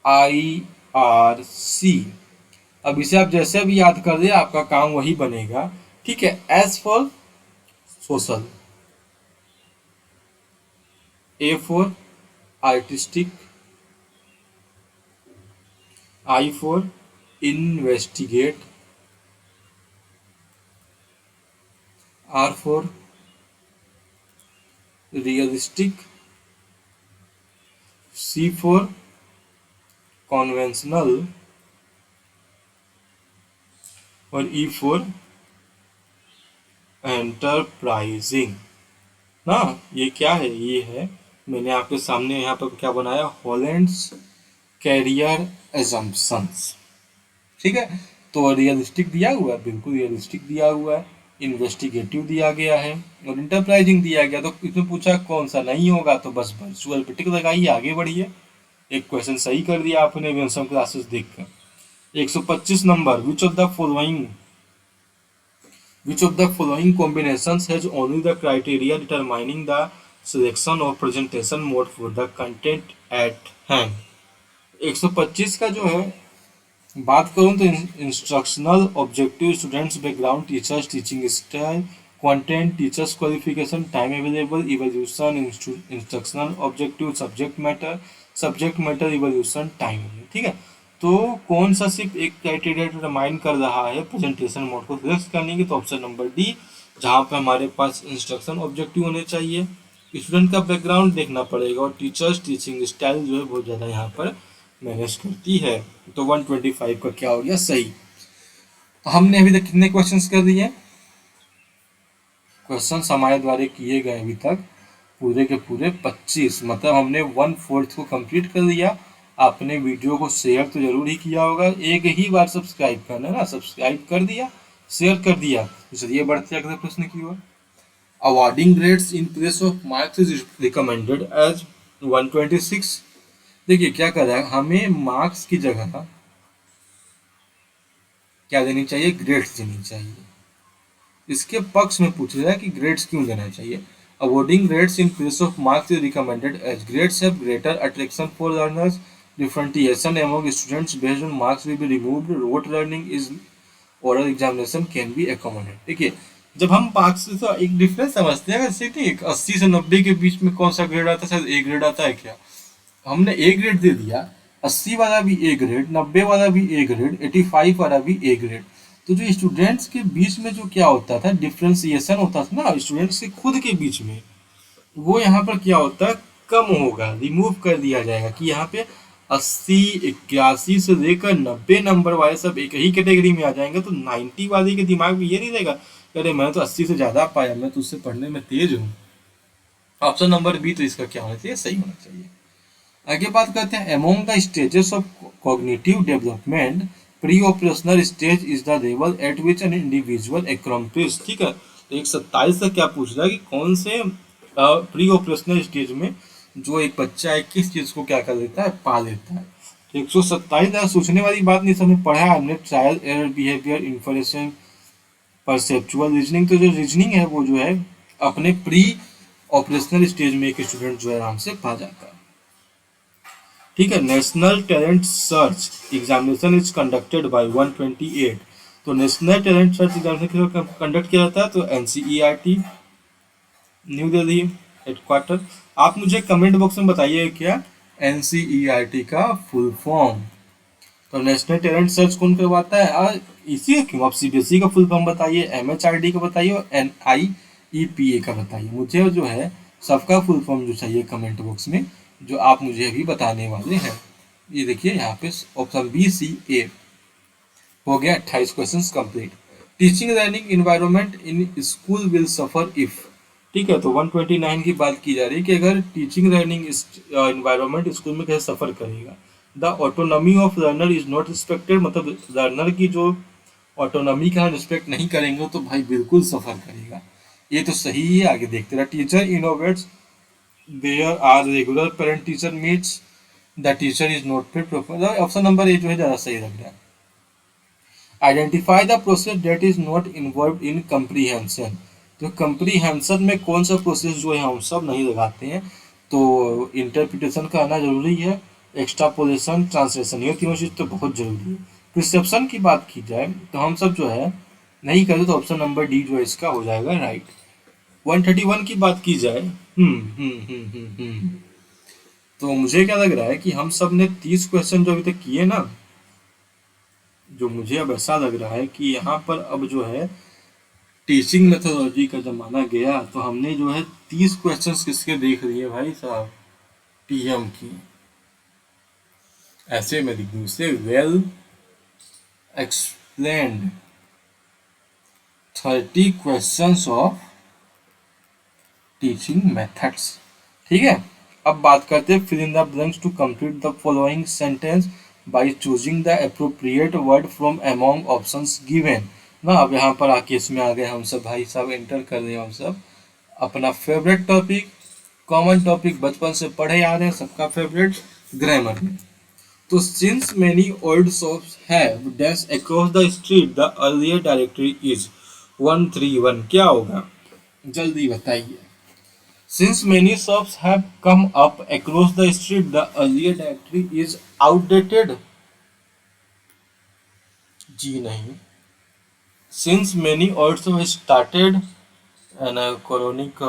SEAIRC। अब इसे आप जैसे भी याद कर दे आपका काम वही बनेगा। ठीक है, S for social, A for artistic, I for investigate, R for realistic, C for conventional, और ई फॉर एंटरप्राइजिंग ना। ये क्या है, ये है, मैंने आपके सामने यहाँ पर क्या बनाया, हॉलैंड्स कैरियर एजम्पशंस। ठीक है, तो रियलिस्टिक दिया हुआ है, बिल्कुल रियलिस्टिक दिया हुआ है, इन्वेस्टिगेटिव दिया गया है, और इंटरप्राइजिंग दिया गया। तो इसमें पूछा कौन सा नहीं होगा, तो बस वर्चुअल पे टिक लगाइए, आगे बढ़िए। एक क्वेश्चन सही कर दिया आपने विंसम क्लासेस देखकर। 125 number, which of the following combinations has only the criteria determining the selection of presentation mode for the content at hand। 125 का जो है बात करूं तो instructional objective, students background, teachers teaching style, content, teachers qualification, time available, evolution, instructional objective, subject matter evolution, time. ठीक है, तो कौन सा सिर्फ एक क्राइटेरिया डिटरमाइन कर रहा है प्रेजेंटेशन मोड को सिलेक्ट करने की, तो ऑप्शन नंबर डी, जहाँ पे हमारे पास इंस्ट्रक्शन ऑब्जेक्टिव होने चाहिए, स्टूडेंट का बैकग्राउंड देखना पड़ेगा, और टीचर्स टीचिंग स्टाइल जो है बहुत ज़्यादा यहाँ पर मैनेज करती है। तो 125 का क्या हो गया सही। तो हमने अभी तक कितने क्वेश्चंस कर दिए, क्वेश्चन हमारे द्वारा किए गए अभी तक पूरे के पूरे 25, मतलब हमने 1/4 को कंप्लीट कर लिया। आपने वीडियो को शेयर तो जरूर ही किया होगा, एक ही बार सब्सक्राइब करना है ना, सब्सक्राइब कर दिया, शेयर कर दिया। चलिए बढ़ते अगले प्रश्न की ओर। Awarding grades in place of marks is recommended as 126। देखिए क्या कर रहा है, हमें मार्क्स की जगह क्या देनी चाहिए, ग्रेड्स देनी चाहिए। इसके पक्ष में पूछ रहा है कि ग्रेड्स क्यों देना चाहिए। Awarding grades in place of marks is recommended as grades have greater attraction for learners, differentiation among students based on marks will be removed, rote learning is oral examination can be accommodated. देखिए, जब हम marks से तो एक difference समझते हैं, जैसे ठीक 80 से 90 के बीच में कौन सा ग्रेड आता है, शायद ए ग्रेड आता है क्या, हमने ए ग्रेड दे दिया, 80 वाला भी ए ग्रेड, 90 वाला भी ए ग्रेड, 85 वाला भी ए ग्रेड। तो जो स्टूडेंट्स के बीच में जो क्या होता था, डिफ्रेंसिएशन होता था ना स्टूडेंट्स के खुद के बीच में, वो यहाँ पर क्या होता है, कम होगा, रिमूव कर दिया जाएगा कि यहाँ पे 80 81 से लेकर 90 नंबर वाले सब एक ही कैटेगरी में आ जाएंगे। तो 90 वाले के दिमाग में ये नहीं रहेगा अरे मैं तो 80 से ज्यादा पाया, मैं तो उससे पढ़ने में तेज हूँ। ऑप्शन नंबर बी तो इसका क्या होना चाहिए, सही होना चाहिए। आगे बात करते हैं, among the stages of cognitive development pre operational stage is the level eight which an individual express. ठीक है, तो 127 से क्या पूछ रहा है कि कौन से प्री ऑपरेशनल स्टेज में जो एक बच्चा है किस चीज को क्या कर लेता है, पा लेता है। तो 127 सोचने वाली बात नहीं, सबने पढ़ा है हमने, trial error behaviour information perceptual reasoning. तो जो रीजनिंग है वो जो है अपने प्री ऑपरेशनल स्टेज में एक स्टूडेंट जो है आराम से पा जाता है। ठीक है, national talent search examination is conducted by 128। तो national talent search examination conduct किया जाता है तो NCERT न्यू दिल्ली हेडक्वार्टर। आप मुझे कमेंट बॉक्स में बताइए क्या NCERT का फुल फॉर्म। तो नेशनल टैलेंट सर्च कौन करवाता है? इसी क्यों? आप सीबीएसई का फुल फॉर्म बताइए, एमएचआरडी का बताइए और एनआईईपीए का बताइए। मुझे जो है सबका फुल फॉर्म जो चाहिए कमेंट बॉक्स में, जो आप मुझे अभी बताने वाले हैं। ये देखिए यहाँ पे ऑप्शन बी सी ए हो गया। 28 questions complete. Teaching learning environment in school will suffer if, ठीक है, तो 129 की बात की जा रही है कि अगर टीचिंग लर्निंग इन्वायरमेंट स्कूल में कैसे सफर करेगा। The autonomy of learner is not respected, मतलब लर्नर की जो ऑटोनॉमी का रिस्पेक्ट नहीं करेंगे तो भाई बिल्कुल सफर करेगा। ये तो सही ही है। आगे देखते रहे। Teacher innovates, there are regular parent teacher meets, the teacher is not fit professor. Option number A जो है ज़्यादा सही लग रहा है। Identify the process that is not involve in comprehension, तो कंप्रीहेंशन में कौन सा प्रोसेस जो है हम सब नहीं लगाते हैं, तो इंटरप्रिटेशन का आना जरूरी है, एक्सट्रापोलेशन, ट्रांसलेशन, ये तीनों चीज़ तो बहुत जरूरी है। प्रिसेप्शन की बात की जाए तो हम सब जो है नहीं करते, तो ऑप्शन नंबर डी जो है इसका हो जाएगा राइट। 131 की बात की जाए, तो मुझे क्या लग रहा है कि हम सब ने 30 क्वेश्चन जो अभी तक किए ना, जो मुझे अब ऐसा लग रहा है कि यहाँ पर अब जो है टीचिंग मेथोडोलॉजी का जमाना गया, तो हमने जो है 30 क्वेश्चंस किसके देख लिए भाई साहब, टीएम की। ऐसे में लिख दूँ इसे, well explained 30 questions of teaching methods. ठीक है, अब बात करते हैं fill in the blanks to complete the following sentence by choosing the appropriate word from among options given ना। अब यहाँ पर आके इसमें आ गए हम सब भाई साहब, एंटर कर रहे हैं हम सब अपना फेवरेट टॉपिक, कॉमन टॉपिक, बचपन से पढ़े आ रहे हैं सबका फेवरेट, ग्रामर में। तो since many old shops have dash across the street the earlier directory is 131, क्या होगा जल्दी बताइए। Since many shops have come up across the street, the earlier directory is outdated. जी नहीं। Since many also started colonic,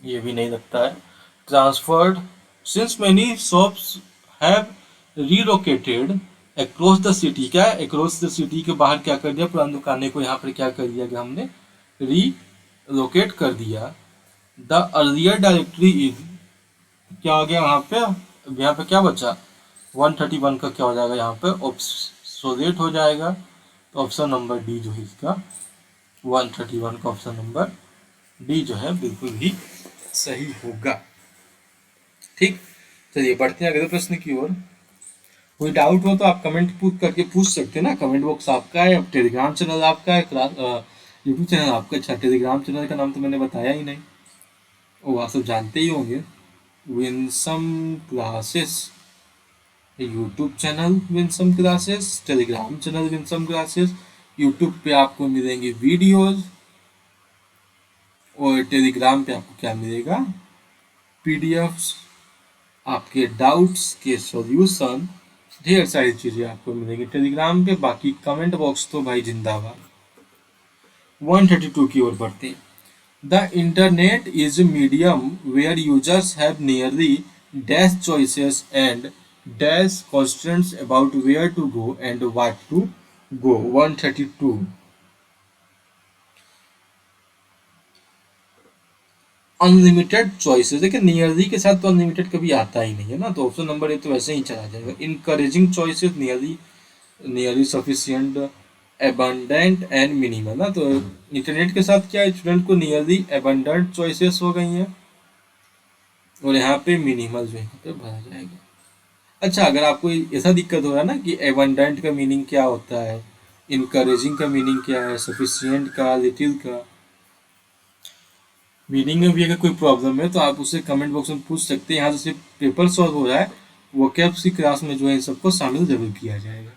ये भी नहीं लगता है। Transferred. Since many shops have relocated across the city, क्या across the city के बाहर क्या कर दिया, पुरानी दुकानें को यहाँ पर क्या कर दिया कि हमने रीलोकेट कर दिया। द अर्लियर डायरेक्टरी इज, क्या हो गया यहाँ पे, अब यहाँ पे क्या बचा, 131 का क्या हो जाएगा यहाँ पे, ऑब्सोलेट हो जाएगा। तो ऑप्शन नंबर डी जो है इसका 131 का ऑप्शन नंबर डी जो है बिल्कुल ही सही होगा। ठीक, चलिए बढ़ते हैं अगले प्रश्न की ओर। कोई डाउट हो तो आप कमेंट करके पूछ सकते हैं ना, कमेंट बॉक्स आपका है, टेलीग्राम चैनल आपका है, यूट्यूब चैनल आपका। अच्छा, टेलीग्राम चैनल का नाम तो मैंने बताया ही नहीं, वो आप सब जानते ही होंगे, Winsome classes. YouTube channel Winsome classes, Telegram channel Winsome classes. YouTube पे आपको मिलेंगे वीडियोस और टेलीग्राम पे आपको क्या मिलेगा, पीडीएफ्स, आपके डाउट्स के सॉल्यूशन, ढेर सारी चीज़ें आपको मिलेंगी टेलीग्राम पे। बाकी कमेंट बॉक्स तो भाई जिंदाबाद। 132 की ओर बढ़ते हैं। The internet is a medium where users have nearly dash choices and dash constraints about where to go and what to go. 132. Unlimited choices, देखिए नियरली के साथ तो अनलिमिटेड कभी आता ही नहीं है ना, तो ऑप्शन नंबर ए तो वैसे ही चला जाएगा। Encouraging choices, nearly, nearly sufficient, abundant and minimal ना, तो इंटरनेट के साथ क्या है, स्टूडेंट को नियरली एबंडेंट चॉइसेस हो गई हैं और यहाँ पे मिनिमल जो यहाँ पे भरा जाएगा। अच्छा, अगर आपको ऐसा दिक्कत हो रहा है ना कि एबंडेंट का मीनिंग क्या होता है, इनकरेजिंग का मीनिंग क्या है, सफिशिएंट का, लिटिल का, मीनिंग में भी अगर कोई प्रॉब्लम है तो आप उससे कमेंट बॉक्स में पूछ सकते हैं। यहाँ से पेपर सॉल्व हो रहा है, वो कैप्स की क्लास में जो है इन सबको शामिल जरूर किया जाएगा।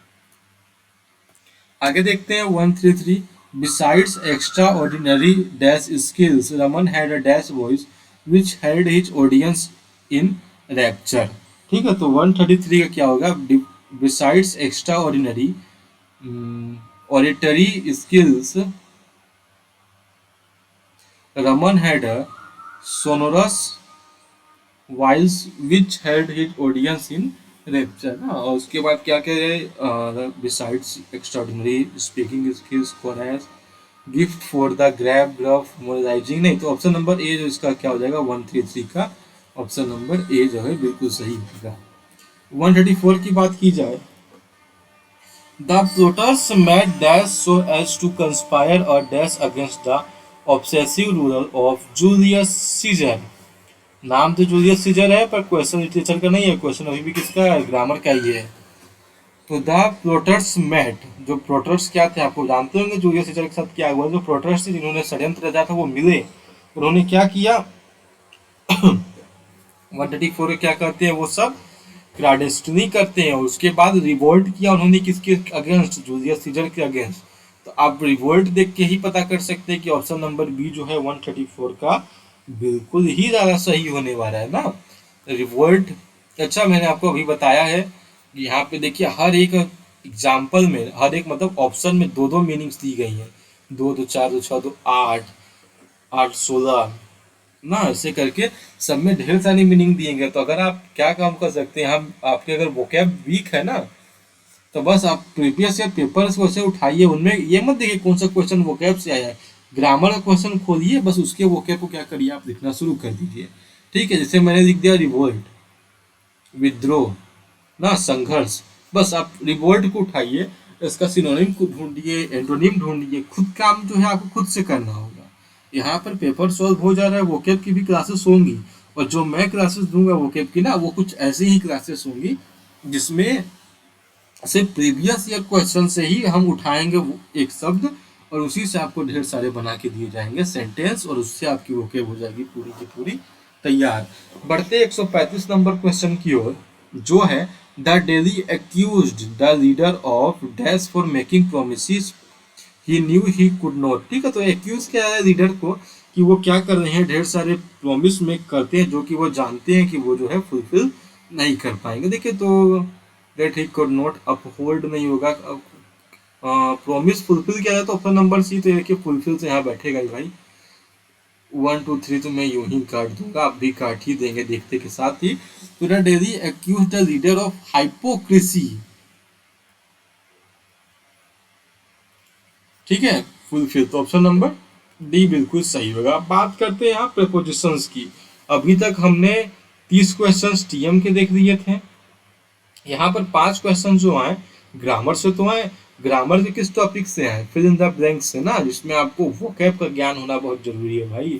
आगे देखते हैं 133। Besides extraordinary dash skills, Raman had a dash voice which held his audience in rapture. ठीक है, तो 133 का क्या होगा, besides extraordinary auditory skills, Raman had a sonorous voice which held his audience in rapture ना, और उसके बाद क्या क्या है, besides extraordinary speaking skills chorus gift for the grab gruff moralising, नहीं तो ऑप्शन नंबर ए जो इसका क्या हो जाएगा 133 का ऑप्शन नंबर ए जो है बिल्कुल सही होगा। 134 की बात की जाए, the plotters met dash so as to conspire और dash against the obsessive rule of Julius Caesar. नाम तो जूलियस सीजर है पर क्वेश्चन लिटरेचर का नहीं है, क्वेश्चन अभी भी किसका है, ग्रामर का ही है। तो द प्लोटर्स मेट, जो प्लोटर्स क्या थे आपको जानते होंगे जूलियस सीजर के साथ क्या हुआ, जो प्लोटर्स थे जिन्होंने षड्यंत्र रचा था वो मिले, उन्होंने क्या किया 134 क्या करते हैं वो सब क्लाडेस्टिनी करते हैं, और उसके बाद रिवोल्ट किया उन्होंने किसके अगेंस्ट, जूलियस सीजर के अगेंस्ट। तो आप रिवोल्ट देख के ही पता कर सकते हैं कि ऑप्शन नंबर बी जो है 134 का बिल्कुल ही ज्यादा सही होने वाला है ना, रिवोल्ट। अच्छा मैंने आपको अभी बताया है कि यहाँ पे देखिए हर एक एग्जाम्पल में, हर एक मतलब ऑप्शन में दो दो मीनिंग्स दी गई हैं, दो दो चार दो छः दो आठ, आठ 16 ना, ऐसे करके सब में ढेर सारी मीनिंग दिए गए। तो अगर आप क्या काम कर सकते हैं, हम आपके अगर वोकैब वीक है ना, तो बस आप प्रीवियस ईयर पेपर्स को ऐसे उठाइए, उनमें ये मत देखिए कौन सा क्वेश्चन वोकैब से आया है, ग्रामर का क्वेश्चन खोलिए, बस उसके वोकैब को क्या करिए आप लिखना शुरू कर दीजिए। ठीक है, जैसे मैंने लिख दिया रिवोल्ट, विद्रोह ना, संघर्ष, बस आप रिवोल्ट को उठाइए, इसका सिनोनिम को ढूंढिए, एंटोनिम ढूंढिए, खुद काम जो है आपको खुद से करना होगा। यहाँ पर पेपर सॉल्व हो जा रहा है, वोकेब की भी क्लासेस होंगी, और जो मैं क्लासेस दूंगा वोकेब की ना, वो कुछ ऐसी ही क्लासेस होंगी जिसमें सिर्फ प्रीवियस ईयर क्वेश्चन से ही हम उठाएंगे एक शब्द, और उसी से आपको ढेर सारे बना के दिए जाएंगे सेंटेंस, और उससे आपकी वोकेब हो जाएगी पूरी की पूरी तैयार। बढ़ते 135 नंबर क्वेश्चन की ओर, जो है the daily accused the leader of dash for making promise he new he could not. ठीक है, तो एक्यूज क्या है लीडर को कि वो क्या कर रहे हैं, ढेर सारे प्रॉमिस मेक करते हैं जो कि वो जानते हैं कि वो जो है फुलफिल नहीं कर पाएंगे। देखिए तो that he could not uphold नहीं होगा, प्रॉमिस फुलफिल किया जाए तो ऑप्शन नंबर सी, तो देखिए फुलफिल से यहाँ बैठेगा ही भाई। 1 2 3 तो मैं यूं ही काट दूंगा, आप भी काट ही देंगे देखते के साथ ही। तो the daily accuse the leader of hypocrisy, ठीक है, फुलफिल, तो ऑप्शन नंबर डी बिल्कुल सही होगा। अब बात करते हैं यहाँ प्रेपोजिशंस की। अभी तक हमने 30 क्वेश्चंस टीएम के देख लिए थे, यहाँ पर 5 क्वेश्चन जो आए ग्रामर से तो आए। ग्रामर के किस टॉपिक से आए, फिल इन द ब्लैंक्स से ना, जिसमें आपको वोकैब का ज्ञान होना बहुत जरूरी है भाई।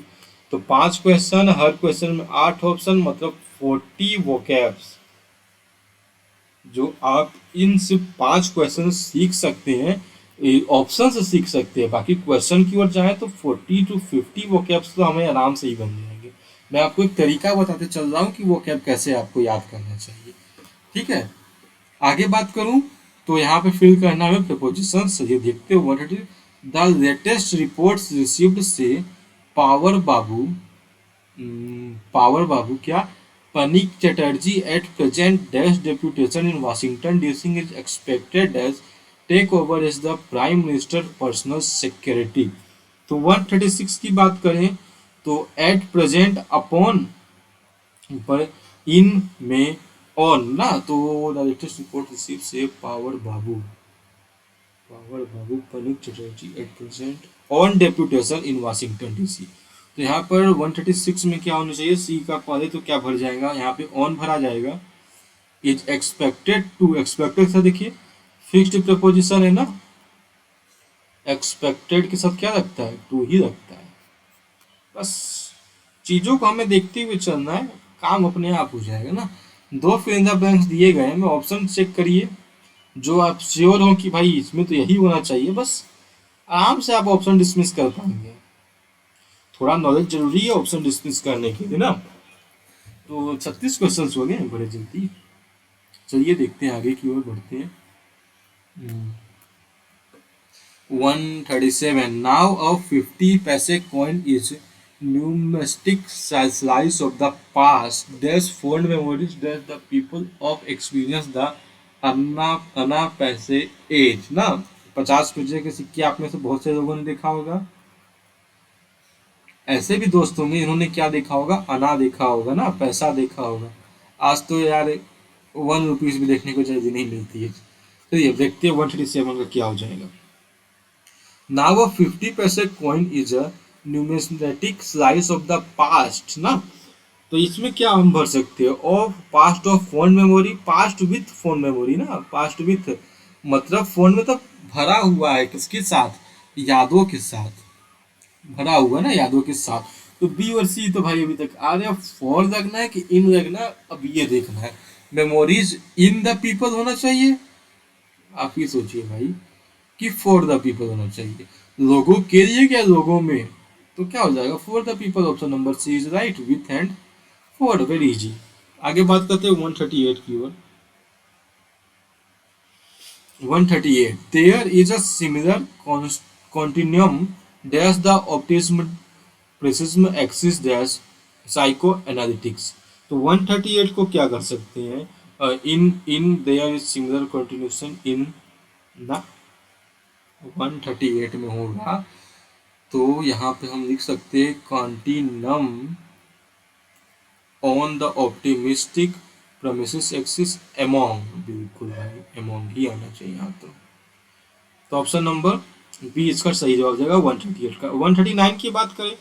तो 5 क्वेश्चन, हर क्वेश्चन में 8 ऑप्शन, मतलब 40 वोकैब्स, जो आप इन सिर्फ 5 क्वेश्चन सीख सकते हैं, ऑप्शन से सीख सकते हैं। बाकी क्वेश्चन की ओर जाए तो 40 to 50 वोकैब्स तो हमें आराम से ही बन जाएंगे। मैं आपको एक तरीका बताते चल रहा हूँ कि वोकैब कैसे आपको याद करना चाहिए। ठीक है, आगे बात करूं तो यहाँ पे फिल करना है प्रपोजिशंस। ये देखते हो what it is, the latest reports received से पावर बाबू, पावर बाबू क्या, पनिक Chatterjee at present dash deputation in Washington DC is expected as take over as the prime minister personal secretary. तो 136 की बात करें तो एट प्रेजेंट अपॉन पर इन में ऑन ना, तो द लेटेस्ट रिपोर्ट रिसीव से पावर बाबू, पावर बाबू panic Chatterjee at present on deputation in Washington DC. तो यहाँ पर 136 में क्या होना चाहिए, सी का पहले तो क्या भर जाएगा, यहाँ पे ऑन भरा जाएगा। इज एक्सपेक्टेड टू, एक्सपेक्टेड से देखिए फिक्स्ड प्रपोजिशन है ना, एक्सपेक्टेड के साथ क्या रखता है, टू ही रखता है। बस चीजों को हमें देखते हुए चलना है, काम अपने आप हो जाएगा ना। दो फिल इन द ब्लैंक्स दिए गए हैं, मैं ऑप्शन चेक करिए जो आप श्योर हो कि भाई इसमें तो यही होना चाहिए, बस आराम से आप ऑप्शन डिसमिस कर पाएंगे। थोड़ा नॉलेज जरूरी है ऑप्शन डिसमिस करने के लिए ना। तो 36 क्वेश्चन हो गए बड़े जल्दी। चलिए देखते हैं आगे की ओर बढ़ते हैं। 137, नाउ अ 50 पैसे coin is numismatic slice of the past dash fond memories dash the people of experience the अन्ना पैसे एज ना। 50 पैसे के सिक्के आप में से बहुत से लोगों ने देखा होगा, ऐसे भी दोस्तों में इन्होंने क्या देखा होगा, अना देखा होगा ना, पैसा देखा होगा। आज तो यार ₹1 भी देखने को जल्दी नहीं मिलती है। चलिए अब देखते हैं 137 का क्या हो जाएगा। नाउ अ 50 पैसे coin is a numeric slice of the past ना। तो इसमें क्या हम भर सकते हैं, of past of phone memory, past with phone memory ना, पास्ट विथ मतलब फोन में तो भरा हुआ है किसके साथ, यादों के साथ भरा हुआ है ना, यादों के साथ। तो बी और सी तो भाई अभी तक आ रहे हैं, फॉर रखना है कि इन रखना है, अब ये देखना है। मेमोरीज इन द पीपल होना चाहिए, आप ये सोचिए भाई कि फॉर द पीपल होना चाहिए, लोगों के लिए क्या लोगों में, तो क्या हो जाएगा for the people, option number C is right, with and for, very easy. आगे बात करते हैं 138 की ओर। 138 there is a similar continuum dash the optimism pessimism axis dash psycho analytics. तो 138 को क्या कर सकते हैं, in in there is similar continuation in ना, 138 में होगा तो यहाँ पे हम लिख सकते हैं continuum on the optimistic premises axis among, बिल्कुल भाई एमोंग ही आना चाहिए यहाँ तो ऑप्शन नंबर बी इसका सही जवाब जाएगा 138 का। 139 की बात करें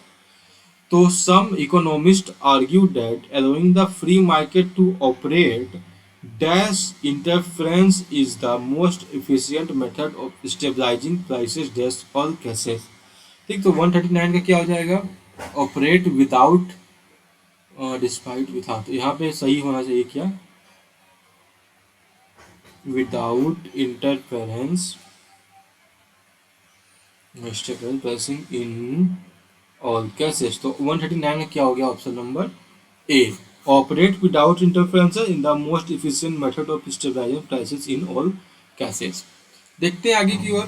तो some economists argue that allowing the free market to operate dash interference is the most efficient method of stabilizing prices dash all cases। ठीक, तो 139 का क्या हो जाएगा, ऑपरेट विदाउट डिस्पाइट विदाउट, तो यहाँ पे सही होना चाहिए क्या, without interference pricing in all cases. तो 139 में क्या हो गया, option number A, operate without interference in the most efficient method of stabilising prices in all cases. देखते हैं आगे की ओर।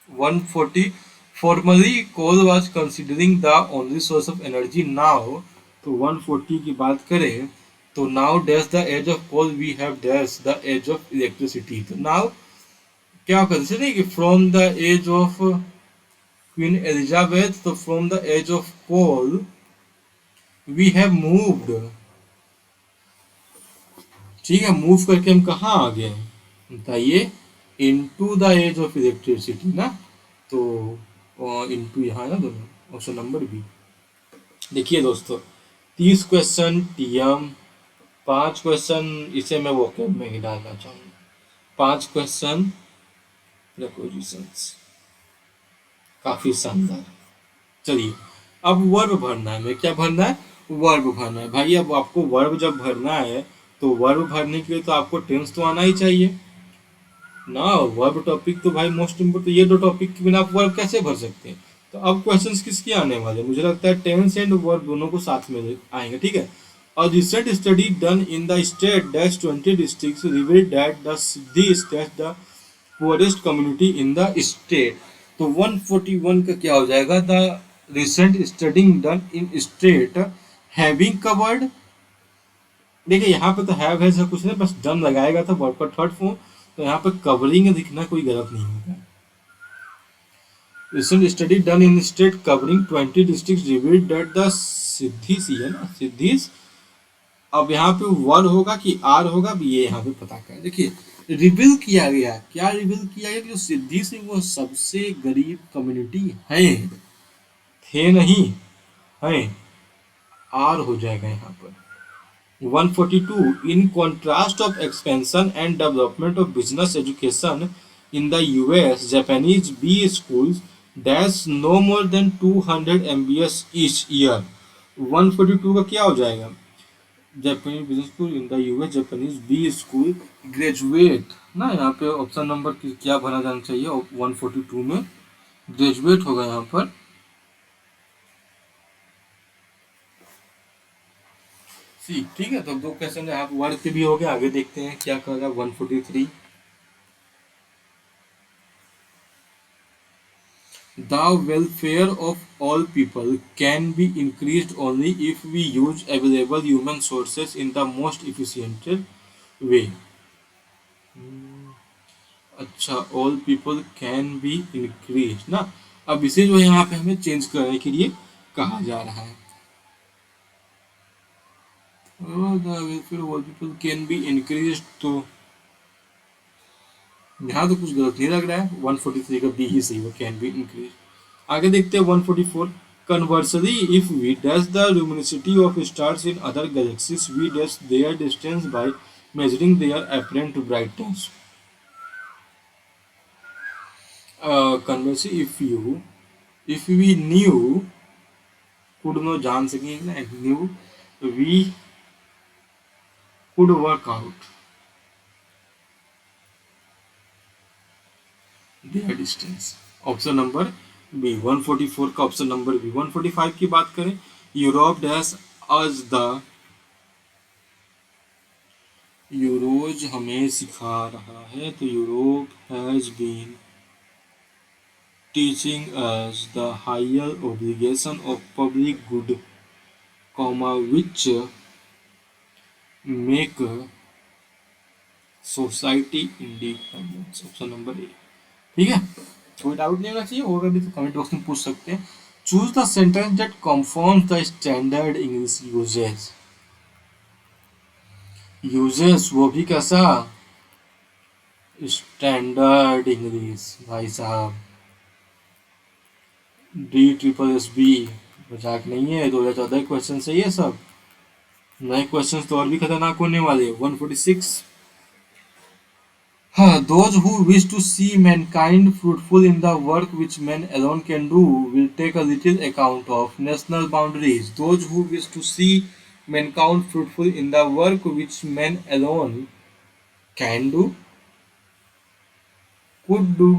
140 formally coal was considering the only source of energy, now तो 140 की बात करें तो now dash the age of coal we have dash the age of electricity. तो नाउ क्या कंसिडर कि from the age of Queen Elizabeth, तो from the age of coal we have moved, ठीक है, मूव करके हम कहाँ आ गए बताइए, into the age of electricity ना, तो इनटू यहाँ है ना दोनों, ऑप्शन नंबर बी। देखिए दोस्तों 30 क्वेश्चन टीएम, 5 क्वेश्चन इसे मैं वोकैब में ही डालना चाहूँगा, 5 क्वेश्चन प्रपोजिशंस, काफी शानदार। चलिए अब वर्ब भरना है, मैं क्या भरना है, वर्ब भरना है भाई। अब आपको वर्ब जब भरना है तो वर्ब भरने के लिए तो आपको टेंस तो आना ही चाहिए ना, वर्ब टॉपिक तो भाई मोस्ट इम्पोर्टेंट, ये दो टॉपिक के बिना आप वर्ब कैसे भर सकते हैं। तो अब क्वेश्चंस किसके आने वाले, मुझे लगता है टेंस एंड वर्ब दोनों को साथ में आएंगे, ठीक है। A recent study done in the state dash 20 districts revealed that the Siddhi is the poorest community in the state। तो 141 का क्या हो जाएगा, the recent study done in state having covered, देखिए यहाँ पे तो हैव है सब कुछ नहीं, बस डन लगाएगा था वर्ब का थर्ड फॉर्म, तो यहाँ पे कवरिंग दिखना कोई गलत नहीं होगा। Recent study done in state covering 20 district revealed that the Siddis, है ना सिद्धीस, अब यहाँ पे वन होगा कि आर होगा ये यहाँ पे पता कर। देखिए रिवील किया गया, क्या रिवील किया गया कि जो सिद्धि सिंह वो सबसे गरीब कम्युनिटी है, थे नहीं हैं, आर हो जाएगा यहाँ पर। 142 in contrast of expansion and development of business education in the US Japanese B schools dash no more than 200 MBS each year. 142 का क्या हो जाएगा, Japanese business school in the US Japanese B school graduate ना, यहाँ पे option number क्या भरा जाना चाहिए 142 में, ग्रेजुएट होगा यहाँ पर। सी, ठीक है, तो दो क्वेश्चन यहाँ वर्ड के भी हो गए। आगे देखते हैं क्या करेगा 143। The welfare of all people can be increased only if we use available human sources in the most efficient way। अच्छा, all people can be increase ना, अब इसे जो है यहाँ पे हमें चेंज करने के लिए कहा जा रहा है। The welfare of people can be increase, तो यहाँ तो कुछ गलत नहीं लग रहा है, 143 का बी ही सही है, कैन बी इंक्रीज। आगे देखते हैं 144। Conversely, if we dash the luminosity of stars in other galaxies, we dash their distance by measuring their apparent brightness. Conversely, if we knew, could know जान सकेंगे ना, knew, we could work out their distance. Option number B. 144 का option number B. 145 की बात करें, Europe dash us the, यूरोज हमें सिखा रहा है, तो Europe has been teaching us the higher obligation of public good, comma which make society independence. Option number A. ठीक है, कोई डाउट नहीं होना चाहिए, होगा भी तो कमेंट बॉक्स में पूछ सकते हैं। Choose the sentence that confirms the standard English uses. Uses वो भी कैसा, स्टैंडर्ड इंग्लिश भाई साहब। डी ट्रिपल एस बी, मजाक नहीं है, 2014 क्वेश्चन सही है सब, नए क्वेश्चन तो और भी खतरनाक होने वाले। 146, those who wish to see mankind fruitful in the work which men alone can do will take a little account of national boundaries. Those who wish to see mankind fruitful in the work which men alone can do, could do,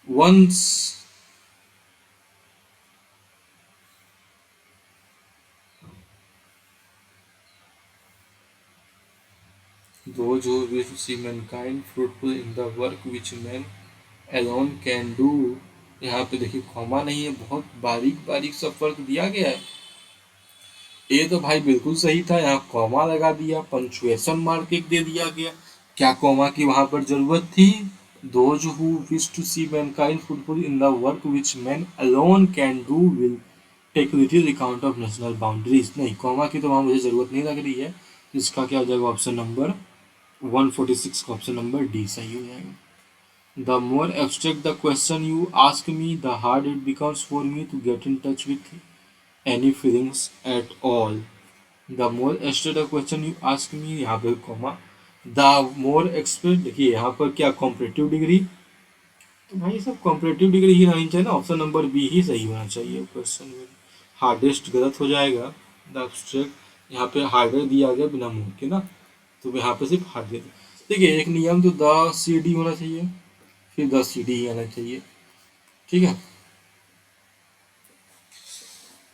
once those who wish to see mankind fruitful in the work which men alone can do। यहाँ पे देखिए comma नहीं है, बहुत बारीक बारीक सा फर्क दिया गया है। ये तो भाई बिल्कुल सही था, यहाँ कॉमा लगा दिया, पंचुएशन मार्क एक दे दिया गया। क्या कॉमा की वहां पर जरूरत थी? Those who wish to see mankind fruitful in the work which man alone can do will take little account of national boundaries. नहीं, कॉमा की तो वहां मुझे जरूरत नहीं लग रही है। इसका क्या हो जाएगा? ऑप्शन नंबर 146 का ऑप्शन नंबर डी सही हो जाएगा। The more abstract the question you ask me, the harder it becomes for me to get in touch with any feelings at all. The more abstract the question you ask me, यहाँ पे comma, the more expert, देखिए यहाँ पर क्या comparative degree, तो भाई सब comparative degree ही रहनी चाहिए ना, ऑप्शन नंबर बी ही सही होना चाहिए क्वेश्चन में। हार्डेस्ट गलत हो जाएगा। द एब्स्ट्रैक्ट यहाँ पे हार्डर दिया गया बिना मूव के ना, तो यहाँ पे सिर्फ हार्ड दे। देखिए एक नियम तो द सी डी होना चाहिए, फिर द सी डी ही आना चाहिए। ठीक है,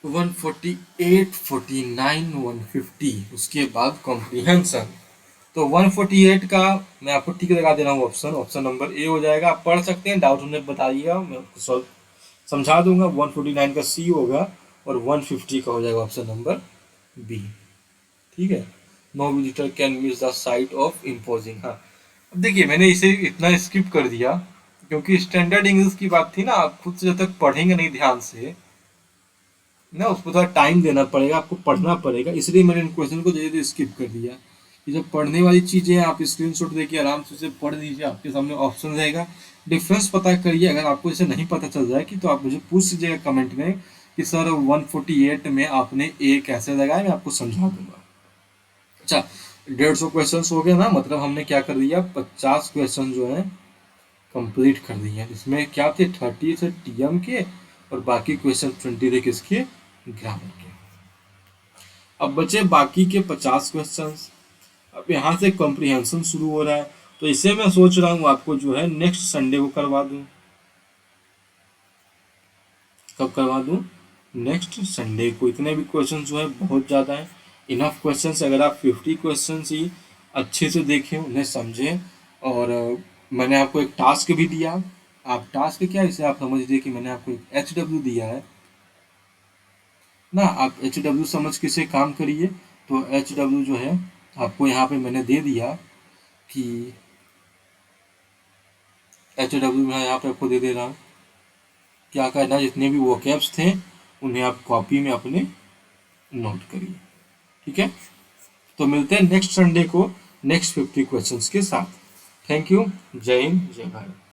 148, 49, 150, उसके बाद कॉम्प्रीहेंशन। तो 148 का मैं आपको टिक लगा दे रहा हूँ, ऑप्शन नंबर ए हो जाएगा। आप पढ़ सकते हैं, डाउट होने बताइएगा, मैं आपको सॉल्व समझा दूंगा। 149 का सी होगा और 150 का हो जाएगा ऑप्शन नंबर बी। ठीक है, no visitor can miss the sight of imposing. हाँ, अब देखिए मैंने इसे इतना स्किप कर दिया क्योंकि स्टैंडर्ड इंग्लिश की बात थी ना, आप खुद से जब तक पढ़ेंगे नहीं ध्यान से ना, उसको थोड़ा टाइम देना पड़ेगा, आपको पढ़ना पड़ेगा, इसलिए मैंने इन क्वेश्चन को धीरे धीरे स्किप कर दिया। ये जब पढ़ने वाली चीज़ें हैं, आप स्क्रीनशॉट देखिए, आराम से उसे पढ़ लीजिए, आपके सामने ऑप्शन रहेगा, डिफरेंस पता करिए। अगर आपको इसे नहीं पता चल जाए कि तो आप मुझे पूछ लीजिएगा कमेंट में कि सर 148 में आपने ए कैसे लगाया, मैं आपको समझा दूंगा। अच्छा, 150 क्वेश्चन हो गए ना, मतलब हमने क्या कर दिया, 50 क्वेश्चन जो है कंप्लीट कर दिए हैं। इसमें क्या थे, 30 थे टीएम के और बाकी क्वेश्चन 20 थे किसके, ग्रामर के। अब बचे बाकी के 50 क्वेश्चंस। अब यहाँ से कॉम्प्रिहेंशन शुरू हो रहा है, तो इसे मैं सोच रहा हूँ आपको जो है नेक्स्ट संडे को करवा दूँ। कब करवा दूँ? नेक्स्ट संडे को। इतने भी क्वेश्चन जो है बहुत ज़्यादा है, इनफ क्वेश्चन। अगर आप 50 क्वेश्चन ही अच्छे से देखें, उन्हें समझें, और मैंने आपको एक टास्क भी दिया, आप टास्क क्या, इसे आप समझ लीजिए कि मैंने आपको एक HW दिया है ना, आप HW समझ के इसे काम करिए। तो HW जो है आपको यहाँ पे मैंने दे दिया कि HW मैं यहाँ पे आपको दे दे रहा हूँ, क्या करना, जितने भी वोकैब्स थे उन्हें आप कॉपी में अपने नोट करिए। ठीक है, तो मिलते हैं नेक्स्ट संडे को नेक्स्ट 50 क्वेश्चंस के साथ। Thank you. जय हिंद, जय भारत।